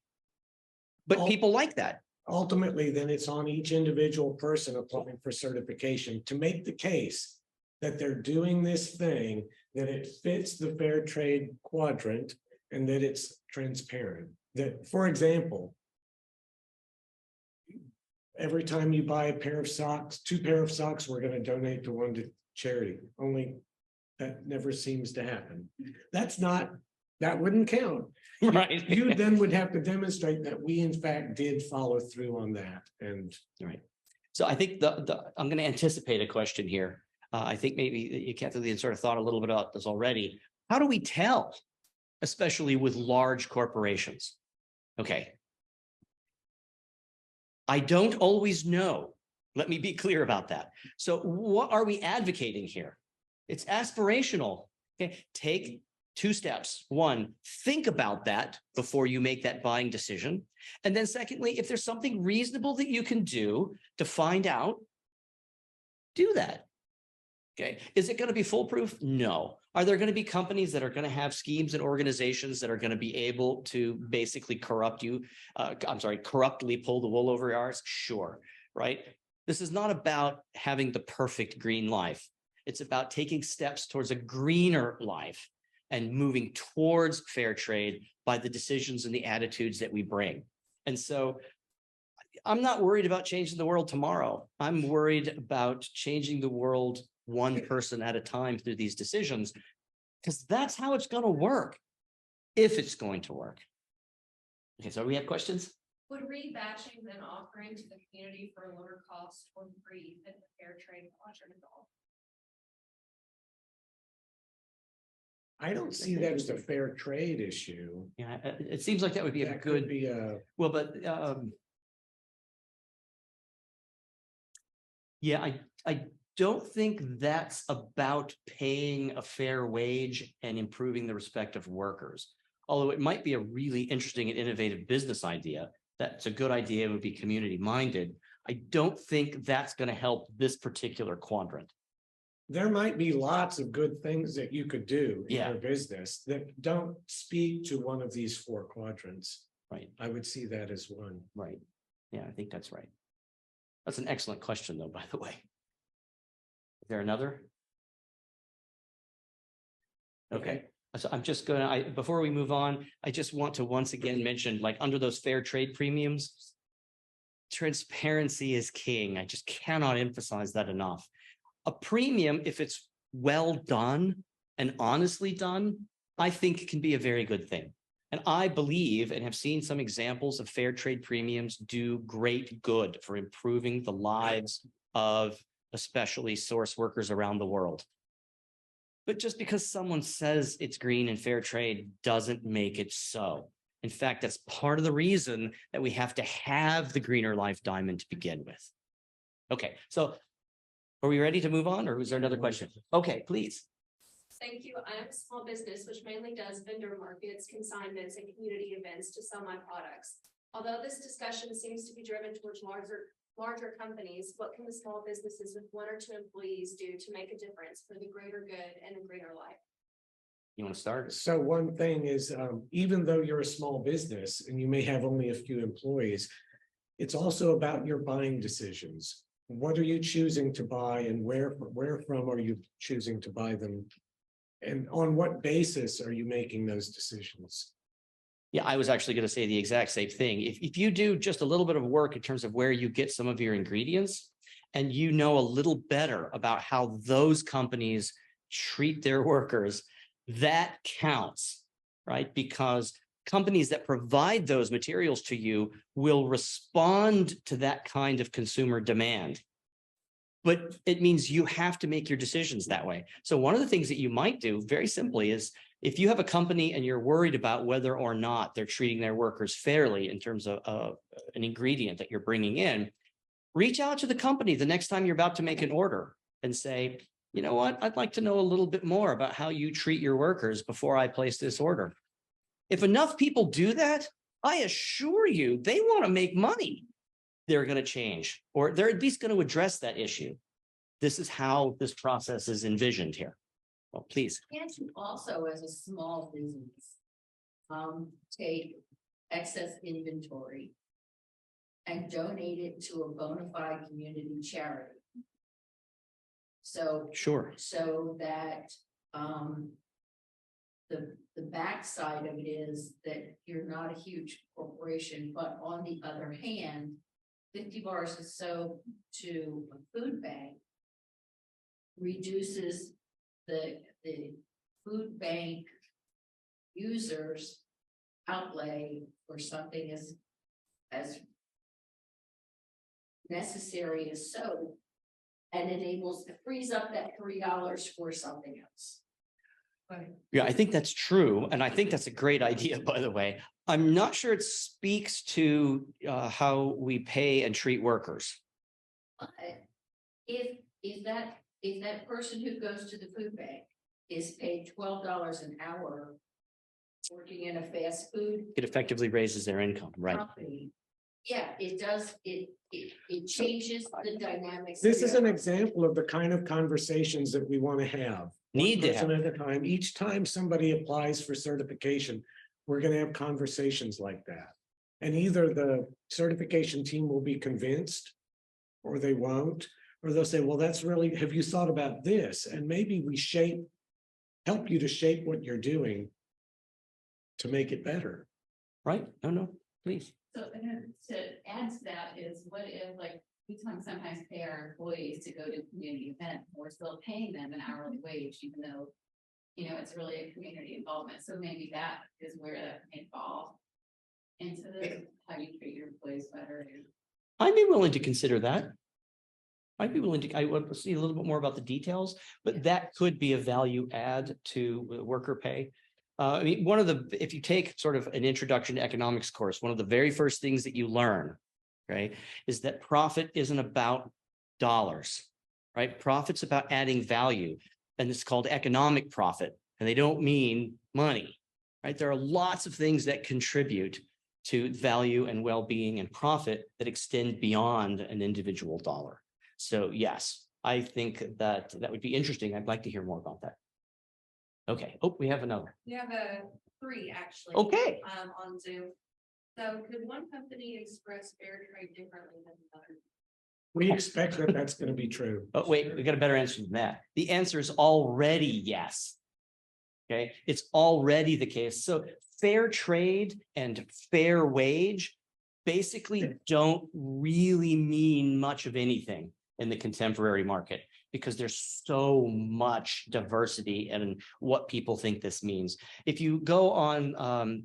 S4: But people like that.
S2: Ultimately, then it's on each individual person applying for certification to make the case that they're doing this thing, that it fits the fair trade quadrant, and that it's transparent. That, for example, every time you buy a pair of socks, 2 pair of socks, we're going to donate to one to charity. Only that never seems to happen. That wouldn't count.
S4: Right.
S2: You then would have to demonstrate that we in fact did follow through on that. And
S4: right. So I think I'm going to anticipate a question here. I think maybe you Kathleen sort of thought a little bit about this already. How do we tell, especially with large corporations? Okay. I don't always know. Let me be clear about that. So what are we advocating here? It's aspirational. Okay. Take 2 steps. 1, think about that before you make that buying decision. And then secondly, if there's something reasonable that you can do to find out, do that. Okay. Is it going to be foolproof? No. Are there going to be companies that are going to have schemes and organizations that are going to be able to basically corruptly pull the wool over your eyes? Sure. Right. This is not about having the perfect green life. It's about taking steps towards a greener life and moving towards fair trade by the decisions and the attitudes that we bring. And so I'm not worried about changing the world tomorrow. I'm worried about changing the world one person at a time through these decisions. Because that's how it's going to work, if it's going to work. Okay, so we have questions?
S5: Would rebatching then offering to the community for a lower cost or free than the fair trade quadrant at all?
S2: I don't see that as a fair trade issue.
S4: Yeah, it seems like that would be a
S2: That could
S4: good,
S2: be a,
S4: well, but yeah, I don't think that's about paying a fair wage and improving the respect of workers. Although it might be a really interesting and innovative business idea. That's a good idea, it would be community minded. I don't think that's going to help this particular quadrant.
S2: there might be lots of good things that you could do in
S4: Yeah.
S2: your business that don't speak to one of these four quadrants.
S4: Right,
S2: I would see that as one.
S4: right. Yeah, I think that's right. That's an excellent question, though, by the way. Is there another? Okay, so I'm just gonna, before we move on, I just want to once again mention, like, under those fair trade premiums, transparency is king. I just cannot emphasize that enough. A premium, if it's well done and honestly done, I think can be a very good thing. And I believe and have seen some examples of fair trade premiums do great good for improving the lives of especially source workers around the world. But just because someone says it's green and fair trade doesn't make it so. In fact, that's part of the reason that we have to have the Greener Life Diamond to begin with. Okay, so are we ready to move on, or is there another question? Okay, please.
S5: Thank you. I am a small business which mainly does vendor markets, consignments, and community events to sell my products. Although this discussion seems to be driven towards larger companies, what can the small businesses with 1 or 2 employees do to make a difference for the greater good and a greener life?
S4: You want to start?
S2: So one thing is, even though you're a small business and you may have only a few employees, it's also about your buying decisions. What are you choosing to buy and where from are you choosing to buy them? And on what basis are you making those decisions?
S4: Yeah, I was actually going to say the exact same thing. If you do just a little bit of work in terms of where you get some of your ingredients, and you know a little better about how those companies treat their workers, that counts, right? Because companies that provide those materials to you will respond to that kind of consumer demand. But it means you have to make your decisions that way. So one of the things that you might do very simply is, if you have a company and you're worried about whether or not they're treating their workers fairly in terms of an ingredient that you're bringing in, reach out to the company the next time you're about to make an order and say, you know what, I'd like to know a little bit more about how you treat your workers before I place this order. If enough people do that, I assure you, they want to make money. They're going to change, or they're at least going to address that issue. This is how this process is envisioned here. Well, please.
S3: Can't you also, as a small business, take excess inventory and donate it to a bona fide community charity? So,
S4: Sure.
S3: so that, the backside of it is that you're not a huge corporation, but on the other hand, 50 bars of soap to a food bank reduces the food bank users outlay for something as necessary as soap, and frees up that $3 for something else. Right.
S4: Yeah, I think that's true. And I think that's a great idea, by the way. I'm not sure it speaks to how we pay and treat workers.
S3: But if that person who goes to the food bank is paid $12 an hour working in a fast food
S4: It effectively raises their income, right?
S3: company, yeah, it does, it changes the dynamics.
S2: This is an example of the kind of conversations that we want to have.
S4: Need to
S2: One person
S4: have.
S2: at a time. Each time somebody applies for certification, we're going to have conversations like that. And either the certification team will be convinced or they won't, or they'll say, well, that's really, have you thought about this? And maybe we help you to shape what you're doing to make it better.
S4: Right? No, please.
S8: So and then to add to that is what if like we sometimes pay our employees to go to community events, we're still paying them an hourly wage, even though. You know, it's really a community involvement, so maybe that is where that may fall. Into the, how you treat your employees better.
S4: I'd be willing to consider that. I'd be willing to, I want to see a little bit more about the details, but that could be a value add to worker pay. I mean, one of the, if you take sort of an introduction to economics course, one of the very first things that you learn, right, is that profit isn't about dollars, right? Profit's about adding value, and it's called economic profit, and they don't mean money, right? There are lots of things that contribute to value and well-being and profit that extend beyond an individual dollar. So yes, I think that that would be interesting. I'd like to hear more about that. Okay. Oh, we have another.
S5: We have three actually.
S4: Okay.
S5: On Zoom. So could one company express fair trade differently than another?
S2: We expect that that's gonna be true.
S4: But wait, we got a better answer than that. The answer is already yes. Okay, it's already the case. So fair trade and fair wage basically don't really mean much of anything in the contemporary market because there's so much diversity in what people think this means. If you go on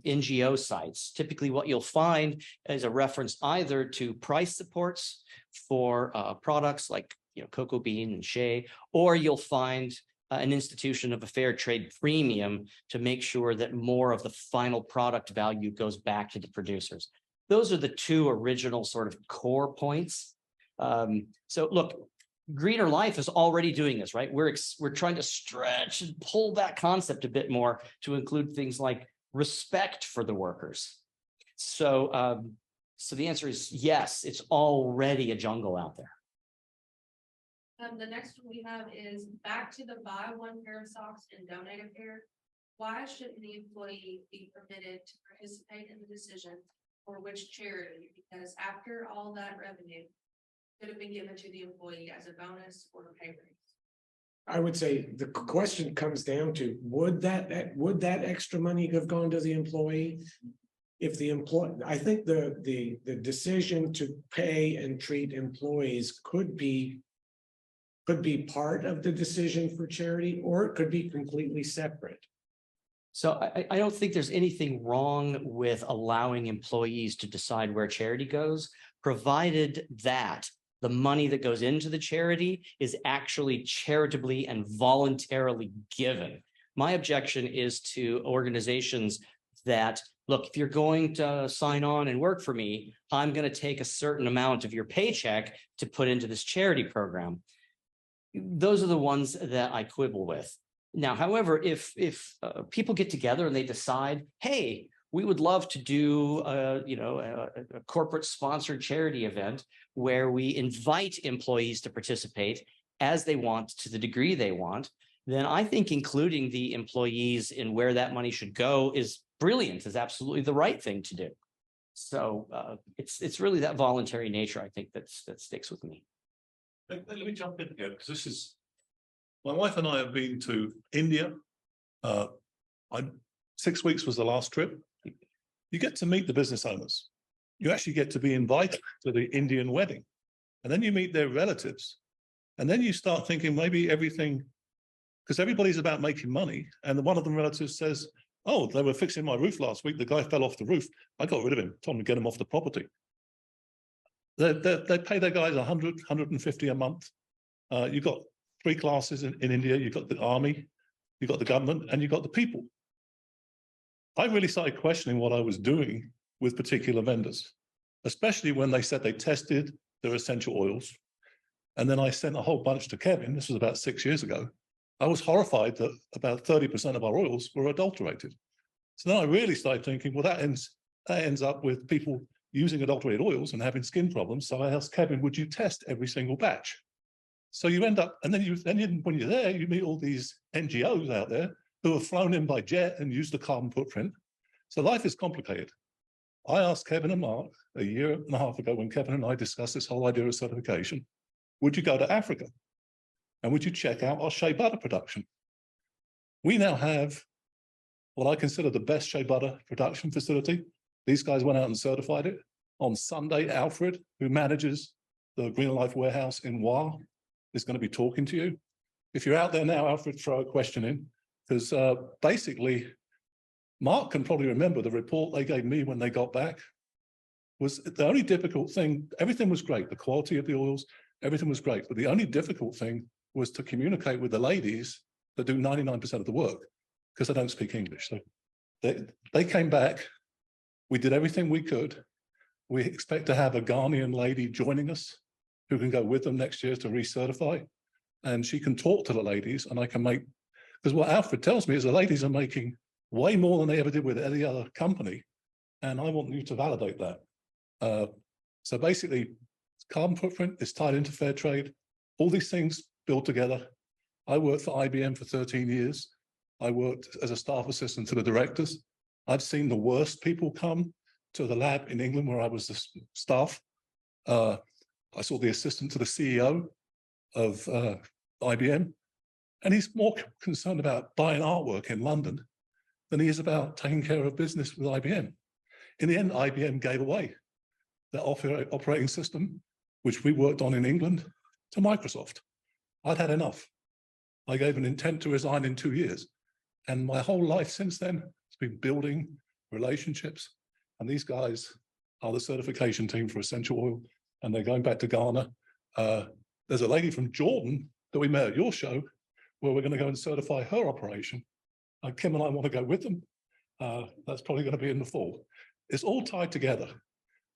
S4: NGO sites, typically what you'll find is a reference either to price supports for products like cocoa bean and shea, or you'll find an institution of a fair trade premium to make sure that more of the final product value goes back to the producers. Those are the two original sort of core points. So look, Greener Life is already doing this, right? We're trying to stretch and pull that concept a bit more to include things like respect for the workers. So, so the answer is yes, it's already a jungle out there.
S5: The next one we have is back to the buy one pair of socks and donate a pair. Why shouldn't the employee be permitted to participate in the decision for which charity? Because after all that revenue could have been given to the employee as a bonus or a pay raise.
S2: I would say the question comes down to, would that extra money have gone to the employee? If the employee, I think the decision to pay and treat employees could be part of the decision for charity, or it could be completely separate.
S4: So I don't think there's anything wrong with allowing employees to decide where charity goes, provided that the money that goes into the charity is actually charitably and voluntarily given. My objection is to organizations that, look, if you're going to sign on and work for me, I'm going to take a certain amount of your paycheck to put into this charity program. Those are the ones that I quibble with. Now, however, if people get together and they decide, hey, we would love to do a corporate sponsored charity event where we invite employees to participate as they want to the degree they want, then I think including the employees in where that money should go is brilliant, is absolutely the right thing to do. So it's really that voluntary nature, I think, that sticks with me.
S9: Let me jump in here, because this is, my wife and I have been to India. 6 weeks was the last trip. You get to meet the business owners. You actually get to be invited to the Indian wedding. And then you meet their relatives. And then you start thinking maybe everything, because everybody's about making money. And one of the relatives says, oh, they were fixing my roof last week. The guy fell off the roof. I got rid of him, told him to get him off the property. They pay their guys 100, 150 a month. You've got 3 classes in India. You've got the army, you've got the government, and you've got the people. I really started questioning what I was doing with particular vendors, especially when they said they tested their essential oils. And then I sent a whole bunch to Kevin. This was about 6 years ago. I was horrified that about 30% of our oils were adulterated. So then I really started thinking, well, that ends up with people using adulterated oils and having skin problems. So I asked Kevin, would you test every single batch? So you end up, and then when you're there, you meet all these NGOs out there who are flown in by jet and use the carbon footprint. So life is complicated. I asked Kevin and Mark a year and a half ago when Kevin and I discussed this whole idea of certification, would you go to Africa? And would you check out our shea butter production? We now have what I consider the best shea butter production facility. These guys went out and certified it. On Sunday, Alfred, who manages the Green Life warehouse in Wa, is going to be talking to you. If you're out there now, Alfred, throw a question in, because basically, Mark can probably remember the report they gave me when they got back. Was the only difficult thing, everything was great, the quality of the oils, everything was great, but the only difficult thing was to communicate with the ladies that do 99% of the work, because they don't speak English. So they came back, we did everything we could. We expect to have a Ghanaian lady joining us who can go with them next year to recertify. And she can talk to the ladies, and I can make, because what Alfred tells me is the ladies are making way more than they ever did with any other company. And I want you to validate that. So basically, carbon footprint is tied into fair trade. All these things build together. I worked for IBM for 13 years. I worked as a staff assistant to the directors. I've seen the worst people come to the lab in England where I was the staff. I saw the assistant to the CEO of IBM, and he's more concerned about buying artwork in London than he is about taking care of business with IBM. In the end, IBM gave away their operating system, which we worked on in England, to Microsoft. I'd had enough. I gave an intent to resign in 2 years. And my whole life since then has been building relationships. And these guys are the certification team for essential oil, and they're going back to Ghana. There's a lady from Jordan that we met at your show where we're going to go and certify her operation. Kim and I want to go with them. That's probably going to be in the fall. It's all tied together.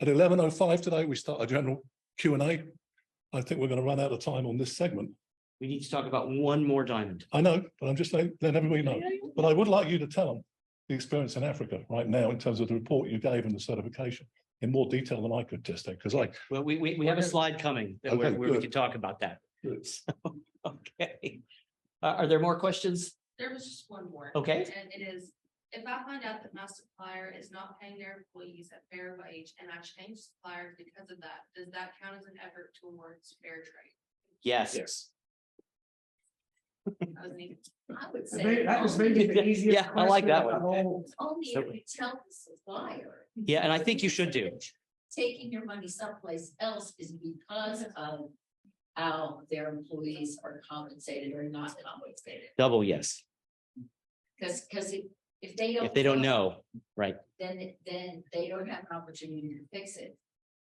S9: At 11:05 today, we start a general Q&A. I think we're going to run out of time on this segment.
S4: We need to talk about one more diamond.
S9: I know, but I'm just letting everybody know. But I would like you to tell them the experience in Africa right now in terms of the report you gave and the certification in more detail than I could just take, because
S4: Well, we have a slide coming that
S9: Okay,
S4: where we
S9: good.
S4: can talk about that.
S9: Good.
S4: So, okay. Are there more questions?
S5: There was just one more.
S4: Okay.
S5: And it is, if I find out that my supplier is not paying their employees at fair wage and I change suppliers because of that, does that count as an effort towards fair trade?
S4: Yes.
S5: I was needing-
S3: I would say.
S2: That was maybe the easiest.
S4: Yeah, I like
S2: question
S4: that
S2: of the
S4: one.
S2: whole-
S3: Only
S4: So-
S3: if you tell the supplier.
S4: Yeah, and I think you should do.
S3: Taking your money someplace else is because of how their employees are compensated or not compensated.
S4: Double yes.
S3: Because if they don't.
S4: If they don't know, right?
S3: Then they don't have an opportunity to fix it.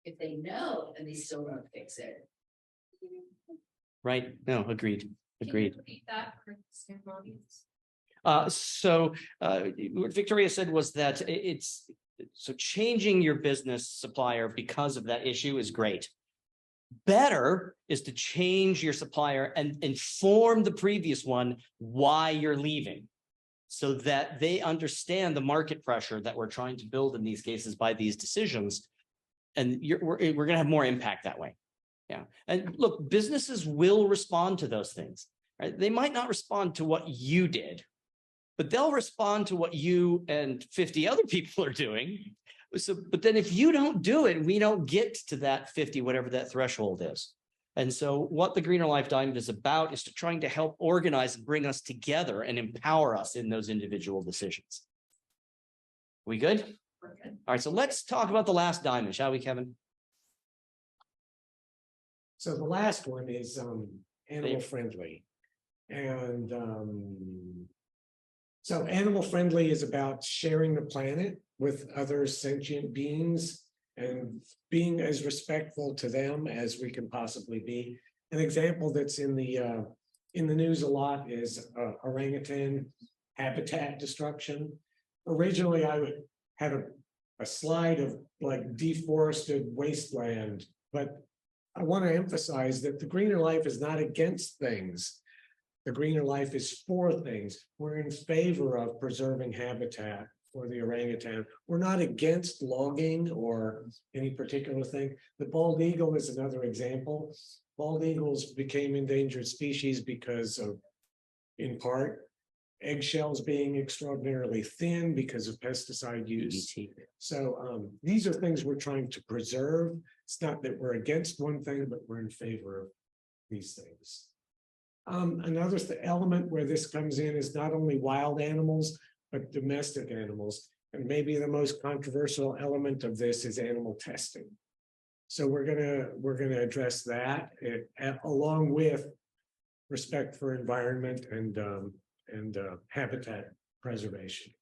S3: If they know and they still don't fix it.
S4: Right? No, agreed.
S5: Can you
S4: Agreed.
S5: repeat that for the Zoom audience?
S4: What Victoria said was that it's so changing your business supplier because of that issue is great. Better is to change your supplier and inform the previous one why you're leaving, so that they understand the market pressure that we're trying to build in these cases by these decisions. And we're going to have more impact that way. Yeah. And look, businesses will respond to those things, right? They might not respond to what you did, but they'll respond to what you and 50 other people are doing. So, but then if you don't do it, we don't get to that 50, whatever that threshold is. And so what the Greener Life Diamond is about is to trying to help organize and bring us together and empower us in those individual decisions. We good?
S3: Okay.
S4: All right, so let's talk about the last diamond, shall we, Kevin?
S2: So the last one is animal friendly. And so animal friendly is about sharing the planet with other sentient beings and being as respectful to them as we can possibly be. An example that's in the news a lot is orangutan habitat destruction. Originally, I had a slide of like deforested wasteland, but I want to emphasize that the Greener Life is not against things. The Greener Life is for things. We're in favor of preserving habitat for the orangutan. We're not against logging or any particular thing. The bald eagle is another example. Bald eagles became endangered species because of, in part, eggshells being extraordinarily thin because of pesticide use. So these are things we're trying to preserve. It's not that we're against one thing, but we're in favor of these things. Another element where this comes in is not only wild animals, but domestic animals. and maybe the most controversial element of this is animal testing. So we're gonna address that along with respect for environment and habitat preservation.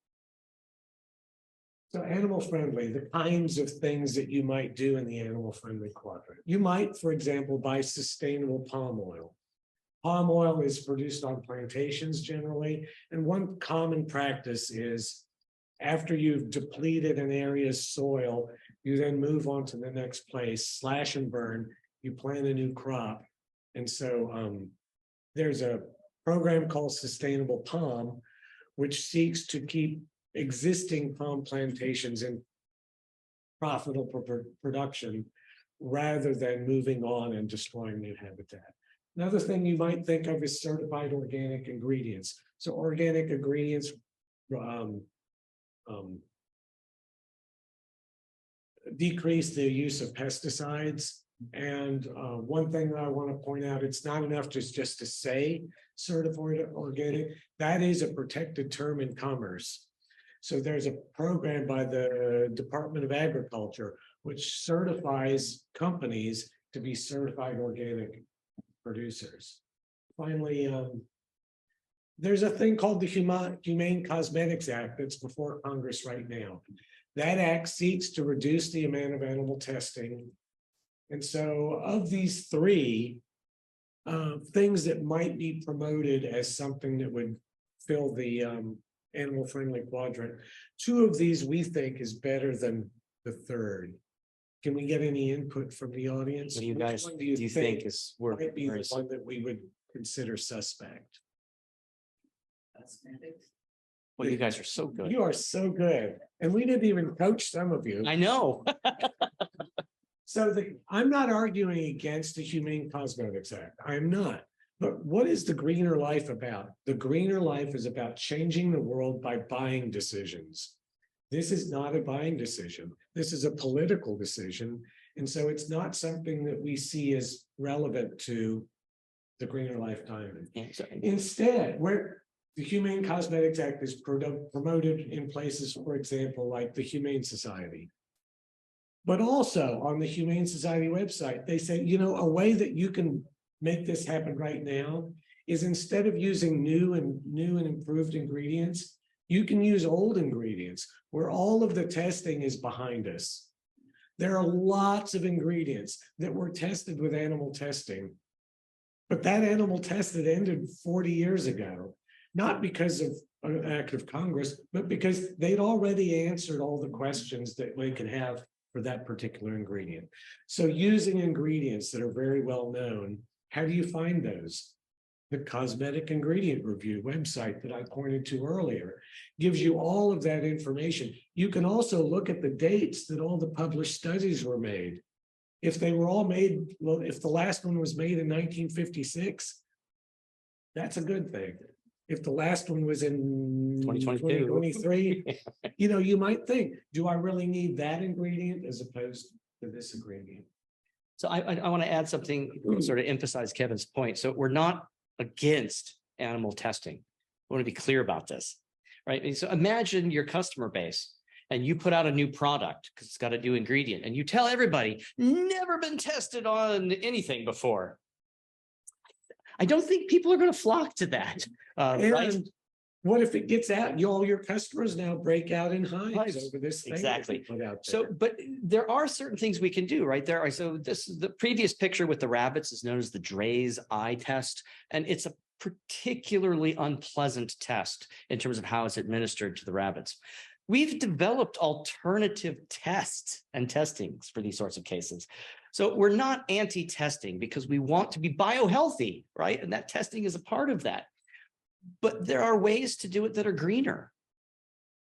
S2: So animal friendly, the kinds of things that you might do in the animal friendly quadrant. You might, for example, buy sustainable palm oil. Palm oil is produced on plantations generally, and one common practice is after you've depleted an area's soil, you then move on to the next place, slash and burn, you plant a new crop. And so there's a program called Sustainable Palm, which seeks to keep existing palm plantations in profitable production rather than moving on and destroying new habitat. Another thing you might think of is certified organic ingredients. So organic ingredients decrease the use of pesticides. And one thing that I want to point out, it's not enough just to say certified organic. That is a protected term in commerce. So there's a program by the Department of Agriculture which certifies companies to be certified organic producers. Finally, there's a thing called the Humane Cosmetics Act that's before Congress right now. That act seeks to reduce the amount of animal testing. And so of these three things that might be promoted as something that would fill the animal friendly quadrant, two of these we think is better than the third. Can we get any input from the audience?
S4: What do you
S2: Which
S4: guys,
S2: one
S4: do you think is worth?
S2: might be the one that we would consider suspect?
S4: Well, you guys are so good.
S2: You are so good. And we didn't even coach some of you.
S4: I know.
S2: So I'm not arguing against the Humane Cosmetics Act. I'm not. But what is the greener life about? The greener life is about changing the world by buying decisions. This is not a buying decision. This is a political decision. And so it's not something that we see as relevant to the greener life diamond.
S4: Yeah, so-
S2: Instead, where the Humane Cosmetics Act is promoted in places, for example, like the Humane Society. But also on the Humane Society website, they say, you know, a way that you can make this happen right now is instead of using new and improved ingredients, you can use old ingredients where all of the testing is behind us. There are lots of ingredients that were tested with animal testing, but that animal test had ended 40 years ago, not because of an act of Congress, but because they'd already answered all the questions that we could have for that particular ingredient. So using ingredients that are very well known, how do you find those? The Cosmetic Ingredient Review website that I pointed to earlier gives you all of that information. You can also look at the dates that all the published studies were made. If they were all made, well, if the last one was made in 1956, that's a good thing. If the last one was in
S4: 2022.
S2: 2023, you know, you might think, do I really need that ingredient as opposed to this ingredient?
S4: So I want to add something, sort of emphasize Kevin's point. So we're not against animal testing. I want to be clear about this, right? And so imagine your customer base and you put out a new product because it's got a new ingredient and you tell everybody, never been tested on anything before. I don't think people are going to flock to that. Right?
S2: And what if it gets out and all your customers now break out in hives over this thing?
S4: Exactly.
S2: Put out
S4: So,
S2: there?
S4: but there are certain things we can do, right? There are, so the previous picture with the rabbits is known as the Dray's eye test. And it's a particularly unpleasant test in terms of how it's administered to the rabbits. We've developed alternative tests and testings for these sorts of cases. So we're not anti-testing because we want to be biohealthy, right? And that testing is a part of that. But there are ways to do it that are greener.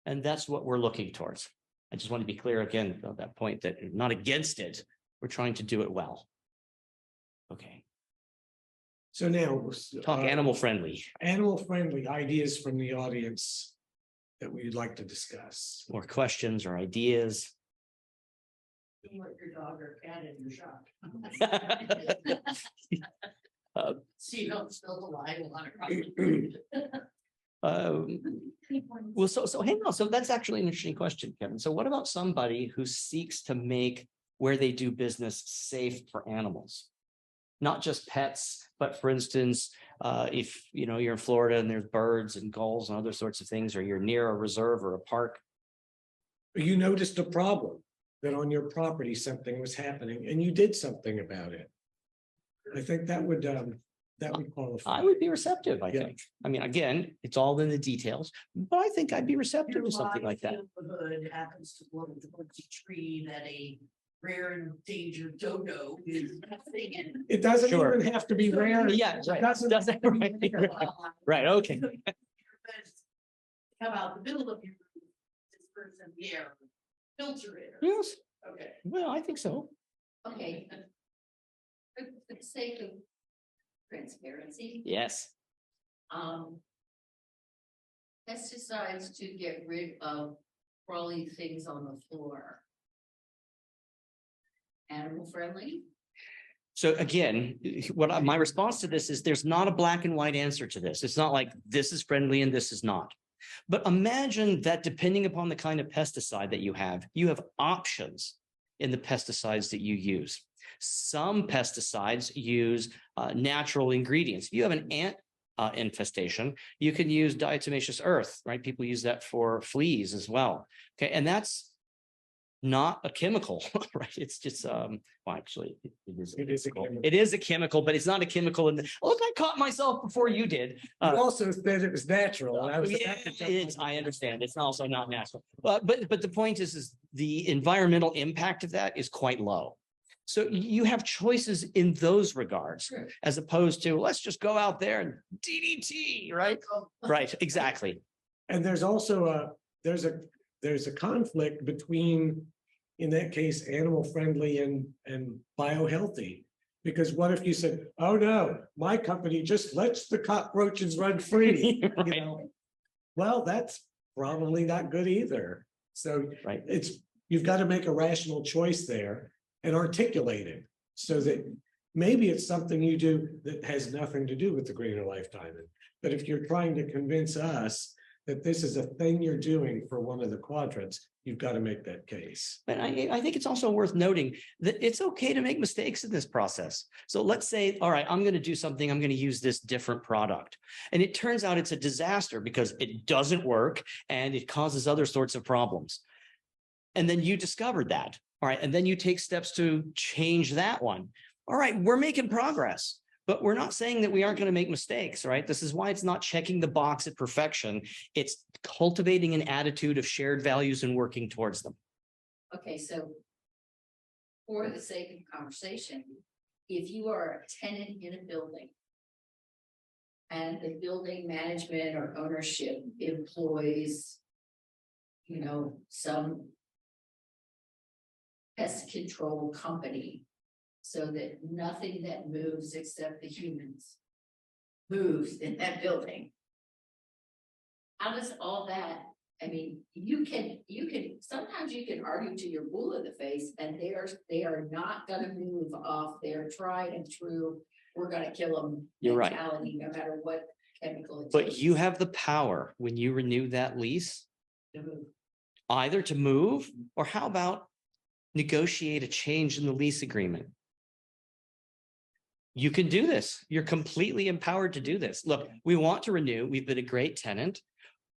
S4: And that's what we're looking towards. I just want to be clear again about that point that we're not against it. We're trying to do it well. Okay.
S2: So now
S4: Talk animal friendly.
S2: animal friendly ideas from the audience that we'd like to discuss.
S4: More questions or ideas.
S3: Don't let your dog or cat in your shop. So you don't spill the line on it.
S4: Well, so hang on. So that's actually an interesting question, Kevin. So what about somebody who seeks to make where they do business safe for animals? Not just pets, but for instance, if you know you're in Florida and there's birds and gulls and other sorts of things, or you're near a reserve or a park.
S2: You noticed a problem, that on your property something was happening and you did something about it. I think that would qualify.
S4: I would be receptive, I
S2: Yeah.
S4: think. I mean, again, it's all in the details, but I think I'd be receptive
S3: Your
S4: to something like that.
S3: livelihood happens to blow towards a tree that a rare and endangered dodo is nesting in.
S2: It doesn't
S4: Sure.
S2: even have to be rare.
S4: Yeah,
S2: It
S4: right.
S2: doesn't have to be rare.
S4: Right, okay.
S3: Come out the middle of your roof, disperse in the air, filter it.
S4: Yes,
S3: Okay.
S4: well, I think so.
S8: Okay. For the sake of transparency,
S4: Yes.
S8: pesticides to get rid of crawly things on the floor. Animal friendly?
S4: So again, my response to this is there's not a black and white answer to this. It's not like this is friendly and this is not. But imagine that depending upon the kind of pesticide that you have options in the pesticides that you use. Some pesticides use natural ingredients. If you have an ant infestation, you can use diatomaceous earth, right? People use that for fleas as well. Okay, and that's not a chemical, right? It's just well, actually, it is.
S2: It is a chemical.
S4: It is a chemical, but it's not a chemical. And look, I caught myself before you did.
S2: You also said it was natural. And I was
S4: Yeah, I understand. It's also not natural. But the point is the environmental impact of that is quite low. So you have choices in those regards,
S8: Sure.
S4: as opposed to let's just go out there and DDT, right? Right, exactly.
S2: And there's also there's a conflict between, in that case, animal friendly and biohealthy. Because what if you said, oh no, my company just lets the cockroaches run free,
S4: Right.
S2: you know? Well, that's probably not good either. So
S4: Right.
S2: you've got to make a rational choice there and articulate it so that maybe it's something you do that has nothing to do with the greater lifetime. But if you're trying to convince us that this is a thing you're doing for one of the quadrants, you've got to make that case.
S4: But I think it's also worth noting that it's okay to make mistakes in this process. So let's say, all right, I'm going to do something, I'm going to use this different product. And it turns out it's a disaster because it doesn't work and it causes other sorts of problems. And then you discovered that. All right. And then you take steps to change that one. All right, we're making progress. But we're not saying that we aren't going to make mistakes, right? This is why it's not checking the box at perfection. It's cultivating an attitude of shared values and working towards them.
S8: Okay, so for the sake of conversation, if you are a tenant in a building and the building management or ownership employs, you know, some pest control company so that nothing that moves except the humans moves in that building. How does all that, I mean, you can, sometimes you can argue to your blue in the face and they are not gonna move off their tried and true, we're gonna kill them
S4: You're right.
S8: mentality, no matter what chemical it
S4: But
S8: takes
S4: you have the power when you renew that lease,
S8: to move.
S4: either to move or how about negotiate a change in the lease agreement? You can do this. You're completely empowered to do this. Look, we want to renew. We've been a great tenant.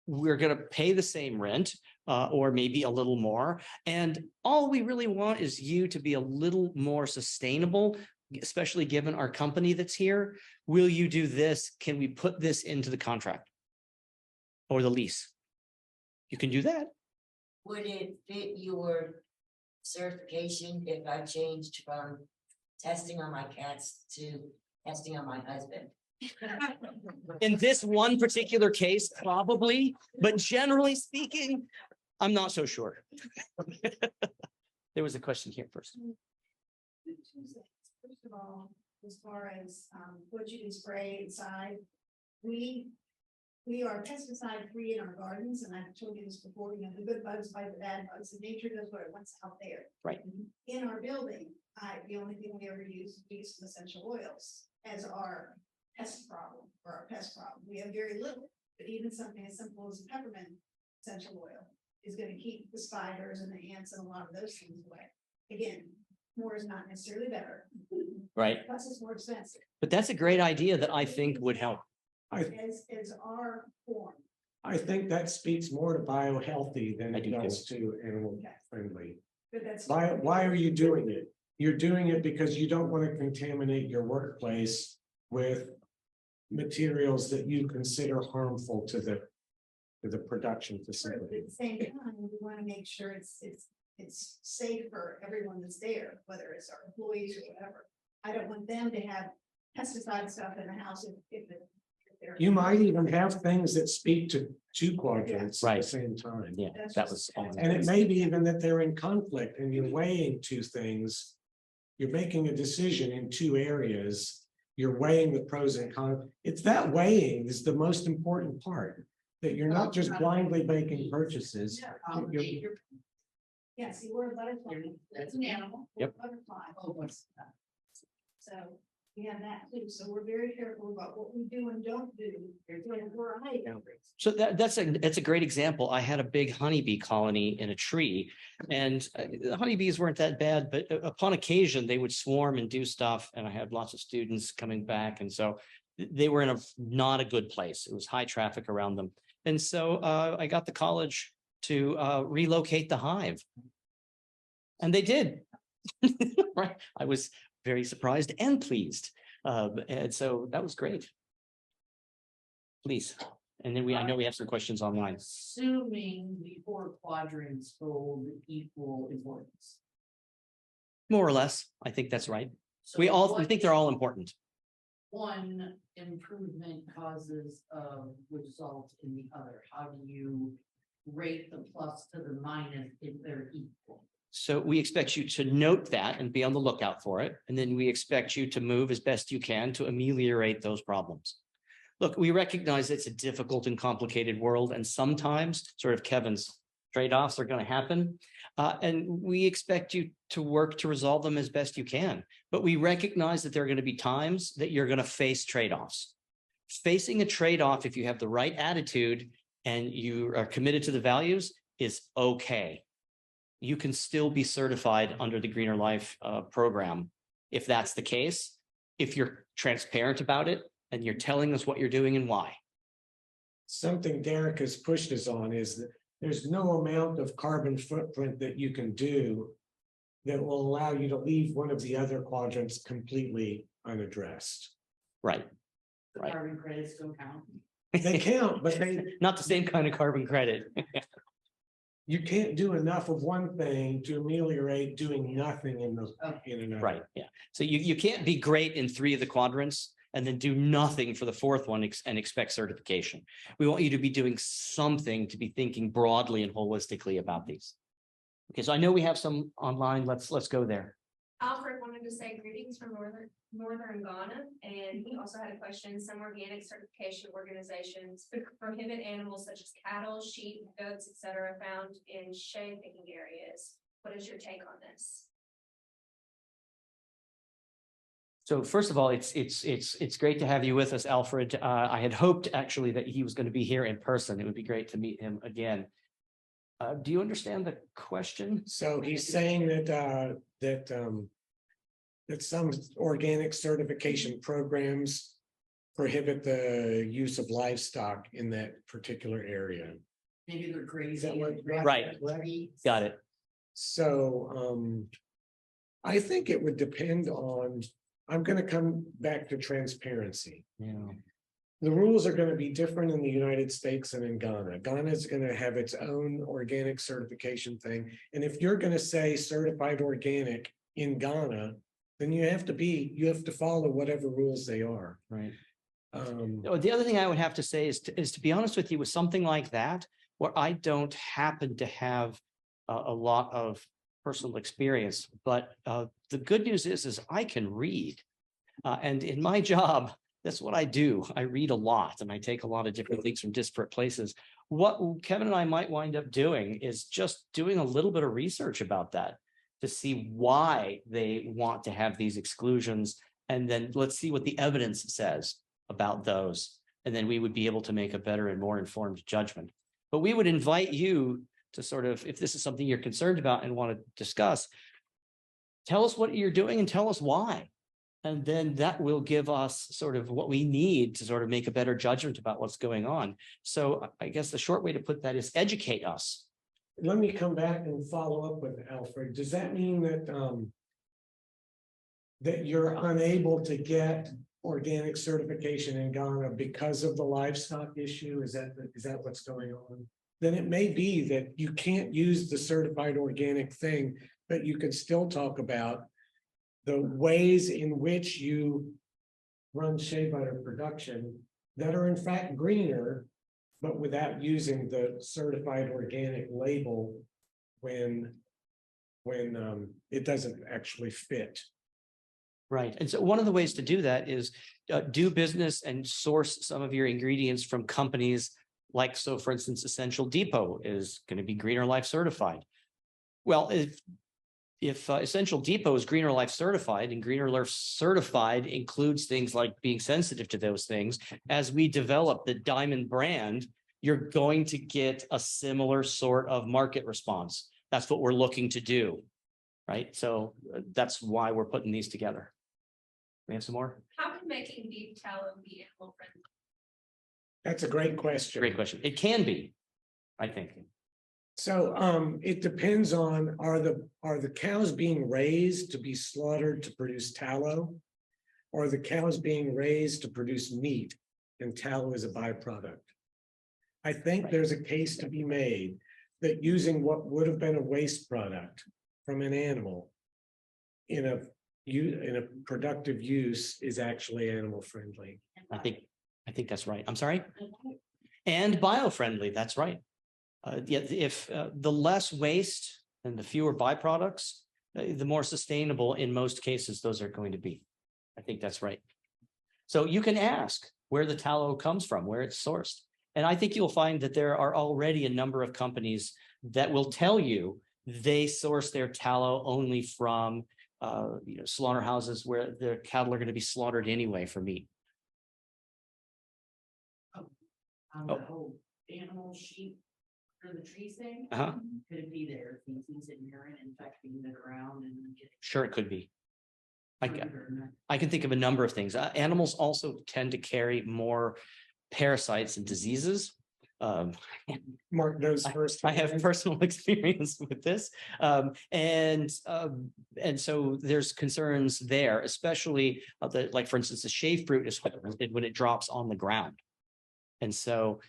S4: We're going to pay the same rent or maybe a little more. And all we really want is you to be a little more sustainable, especially given our company that's here. Will you do this? Can we put this into the contract or the lease? You can do that.
S10: Would it fit your certification if I changed from testing on my cats to testing on my husband?
S4: In this one particular case, probably, but generally speaking, I'm not so sure. There was a question here first.
S6: First of all, as far as what you can spray inside, we are pesticide free in our gardens, and I've told you this before, you know, the good bugs fight the bad bugs, and nature does what it wants out there.
S4: Right.
S6: In our building, the only thing we ever use is some essential oils as our pest problem or our pest problem. We have very little But even something as simple as peppermint essential oil is gonna keep the spiders and the ants and a lot of those things away. Again, more is not necessarily better,
S4: Right?
S6: plus it's more expensive.
S4: But that's a great idea that I think would help.
S6: As our form.
S2: I think that speaks more to biohealthy than
S4: I
S2: it
S4: do too.
S2: does to animal friendly.
S6: But that's.
S2: Why are you doing it? You're doing it because you don't want to contaminate your workplace with materials that you consider harmful to the production
S6: True, but
S2: facility.
S6: at the same time, we wanna make sure it's safe for everyone that's there, whether it's our employees or whatever. I don't want them to have pesticide stuff in the house if they're.
S2: You might even have things that speak to two quadrants at
S4: Right.
S2: the same time.
S4: Yeah,
S6: That's
S4: that
S6: just-
S4: was.
S2: And it may be even that they're in conflict and you're weighing two things. You're making a decision in two areas. You're weighing the pros and cons. It's that weighing is the most important part. That you're not just blindly making purchases. You're-
S6: Yeah, see, we're a butterfly, that's an animal. we're a Butterfly.
S3: Oh, what's that?
S6: So we have that too, so we're very careful about what we do and don't do. There's a variety of things.
S4: So that's a great example. I had a big honeybee colony in a tree, and the honeybees weren't that bad, but upon occasion they would swarm and do stuff. And I had lots of students coming back, and so they were in a not a good place. It was high traffic around them, and so I got the college to relocate the hive, and they did. Right, I was very surprised and pleased, and so that was great. Please. And then I know we have some questions online.
S3: Assuming the four quadrants hold equal importance.
S4: More or less, I think that's right.
S3: So
S4: We
S3: what
S4: think they're all important.
S3: one improvement causes a result in the other? How do you rate the plus to the minus if they're equal?
S4: So we expect you to note that and be on the lookout for it. And then we expect you to move as best you can to ameliorate those problems. Look, we recognize it's a difficult and complicated world, and sometimes sort of Kevin's trade-offs are going to happen. And we expect you to work to resolve them as best you can. But we recognize that there are going to be times that you're going to face trade-offs. Facing a trade-off, if you have the right attitude and you are committed to the values, is okay. You can still be certified under the Greener Life program. If that's the case, if you're transparent about it and you're telling us what you're doing and why.
S2: Something Derek has pushed us on is that there's no amount of carbon footprint that you can do that will allow you to leave one of the other quadrants completely unaddressed.
S4: Right.
S3: The
S4: Right.
S3: carbon credits don't count.
S2: They count, but
S4: Not the same kind of carbon credit.
S2: you can't do enough of one thing to ameliorate doing nothing in another.
S4: Right, yeah. So you can't be great in 3 of the quadrants and then do nothing for the 4th one and expect certification. We want you to be doing something, to be thinking broadly and holistically about these. Okay, so I know we have some online. Let's go there.
S5: Alfred wanted to say greetings from northern Ghana, and he also had a question. Some organic certification organizations prohibit animals such as cattle, sheep, goats, etc., found in shade picking areas. What is your take on this?
S4: So first of all, it's great to have you with us, Alfred. I had hoped actually that he was going to be here in person. It would be great to meet him again. Do you understand the question?
S2: So he's saying that some organic certification programs prohibit the use of livestock in that particular area.
S3: Maybe they're
S2: Is
S3: crazy.
S2: that what?
S4: Right. Got it.
S2: So I think it would depend on, I'm gonna come back to transparency.
S4: Yeah.
S2: The rules are gonna be different in the United States and in Ghana. Ghana is gonna have its own organic certification thing. And if you're gonna say certified organic in Ghana, then you have to follow whatever rules they are.
S4: Right.
S2: Um,
S4: The other thing I would have to say is to be honest with you, with something like that, where I don't happen to have a lot of personal experience, but the good news is I can read. And in my job, that's what I do. I read a lot and I take a lot of different things from disparate places. What Kevin and I might wind up doing is just doing a little bit of research about that to see why they want to have these exclusions. And then let's see what the evidence says about those. And then we would be able to make a better and more informed judgment. But we would invite you to sort of, if this is something you're concerned about and want to discuss, tell us what you're doing and tell us why. And then that will give us sort of what we need to sort of make a better judgment about what's going on. So I guess the short way to put that is educate us.
S2: Let me come back and follow up with Alfred. Does that mean that that you're unable to get organic certification in Ghana because of the livestock issue? Is that what's going on? Then it may be that you can't use the certified organic thing, but you can still talk about the ways in which you run shea butter production that are in fact greener, but without using the certified organic label when it doesn't actually fit.
S4: Right. And so one of the ways to do that is do business and source some of your ingredients from companies like, so for instance, Essential Depot is going to be Greener Life certified. Well, if Essential Depot is Greener Life certified, and Greener Life certified includes things like being sensitive to those things, as we develop the Diamond brand, you're going to get a similar sort of market response. That's what we're looking to do, right? So that's why we're putting these together. We have some more?
S5: How can making beef tallow be animal friendly?
S2: That's a great question.
S4: Great question. It can be, I think.
S2: So it depends on, are the cows being raised to be slaughtered to produce tallow? Or are the cows being raised to produce meat and tallow is a byproduct? I think there's a case to be made that using what would have been a waste product from an animal in a productive use is actually animal friendly.
S4: I think that's right. I'm sorry. And bio-friendly, that's right. If the less waste and the fewer byproducts, the more sustainable in most cases those are going to be. I think that's right. So you can ask where the tallow comes from, where it's sourced. And I think you'll find that there are already a number of companies that will tell you they source their tallow only from slaughterhouses where their cattle are going to be slaughtered anyway for meat.
S3: On the whole animal sheep for the trees thing.
S4: Uh-huh.
S3: Could it be their feces and urine infecting the ground and getting?
S4: Sure, it could be.
S3: food or not?
S4: I can think of a number of things. Animals also tend to carry more parasites and diseases.
S2: Mark knows first.
S4: I have personal experience with this. And so there's concerns there, especially like, for instance, the shea fruit is when it drops on the ground. And so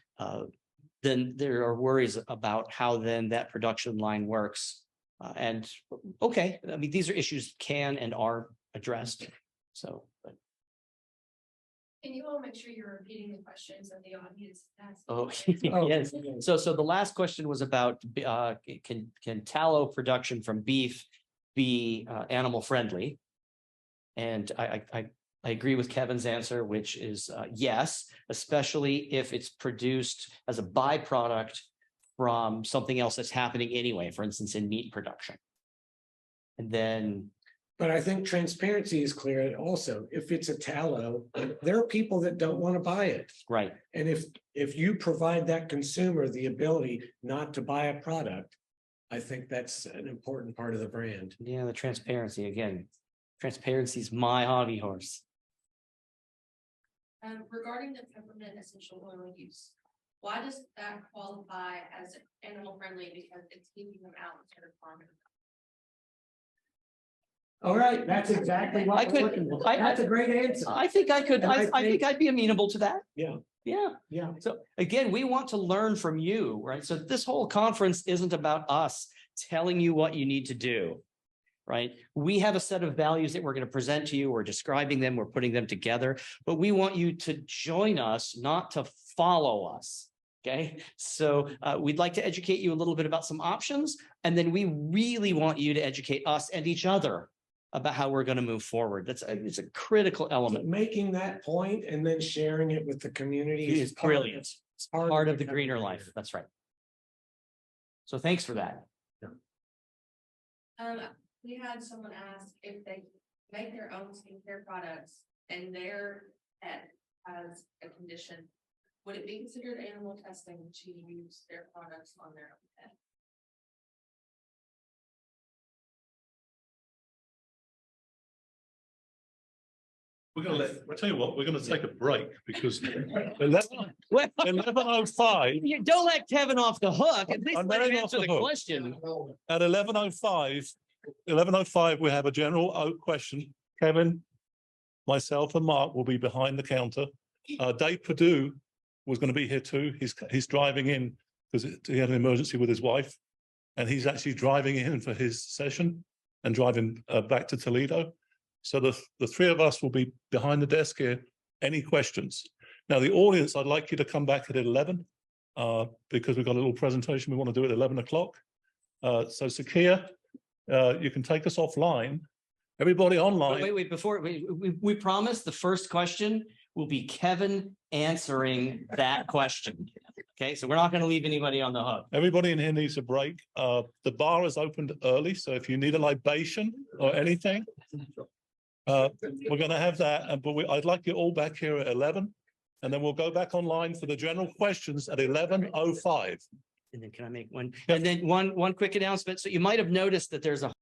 S4: then there are worries about how then that production line works. And okay, I mean, these are issues can and are addressed. So, but
S5: Can you all make sure you're repeating the questions that the audience asked?
S4: oh, yes. So the last question was about can tallow production from beef be animal friendly? And I agree with Kevin's answer, which is yes, especially if it's produced as a byproduct from something else that's happening anyway, for instance, in meat production. And then.
S2: But I think transparency is clear also. If it's a tallow, there are people that don't want to buy it.
S4: Right.
S2: And if you provide that consumer the ability not to buy a product, I think that's an important part of the brand.
S4: Yeah, the transparency again. Transparency is my hobby horse.
S5: Regarding the peppermint essential oil use, why does that qualify as animal friendly? Because it's keeping them out instead of farming.
S2: All right, that's exactly what we're looking for. That's a great answer.
S4: I think I could,
S2: And
S4: I think I'd be amenable to that.
S2: Yeah.
S4: Yeah.
S2: Yeah.
S4: So again, we want to learn from you, right? So this whole conference isn't about us telling you what you need to do, right? We have a set of values that we're going to present to you. We're describing them, we're putting them together, but we want you to join us, not to follow us. Okay, so we'd like to educate you a little bit about some options, and then we really want you to educate us and each other about how we're going to move forward. It's a critical element.
S2: Making that point and then sharing it with the community
S4: Is brilliant. It's part of the greener life. That's right. So thanks for that.
S5: We had someone ask if they make their own skincare products and their pet has a condition,
S7: Would it be considered animal testing to use their products on their own pet?
S9: We're gonna I'll tell you what, we're gonna take a break because 11:05.
S4: Well, you don't let Kevin off the hook. At least
S9: I'm
S4: let him
S9: letting off
S4: answer
S9: the
S4: the
S9: hook.
S4: question.
S9: At 11:05, we have a general question. Kevin, myself and Mark will be behind the counter. Dave Perdue was going to be here too. He's driving in because he had an emergency with his wife. And he's actually driving in for his session and driving back to Toledo. So the three of us will be behind the desk here. Any questions? Now, the audience, I'd like you to come back at 11 because we've got a little presentation we want to do at 11 o'clock. So Sakia, you can take us offline. Everybody online.
S4: Wait, before we promise the first question will be Kevin answering that question. Okay, so we're not going to leave anybody on the hook.
S9: Everybody in here needs a break. The bar is opened early, so if you need a libation or anything, we're going to have that. But I'd like you all back here at 11, and then we'll go back online for the general questions at 11:05.
S4: And then can I make one? And then one quick announcement. So you might have noticed that there's a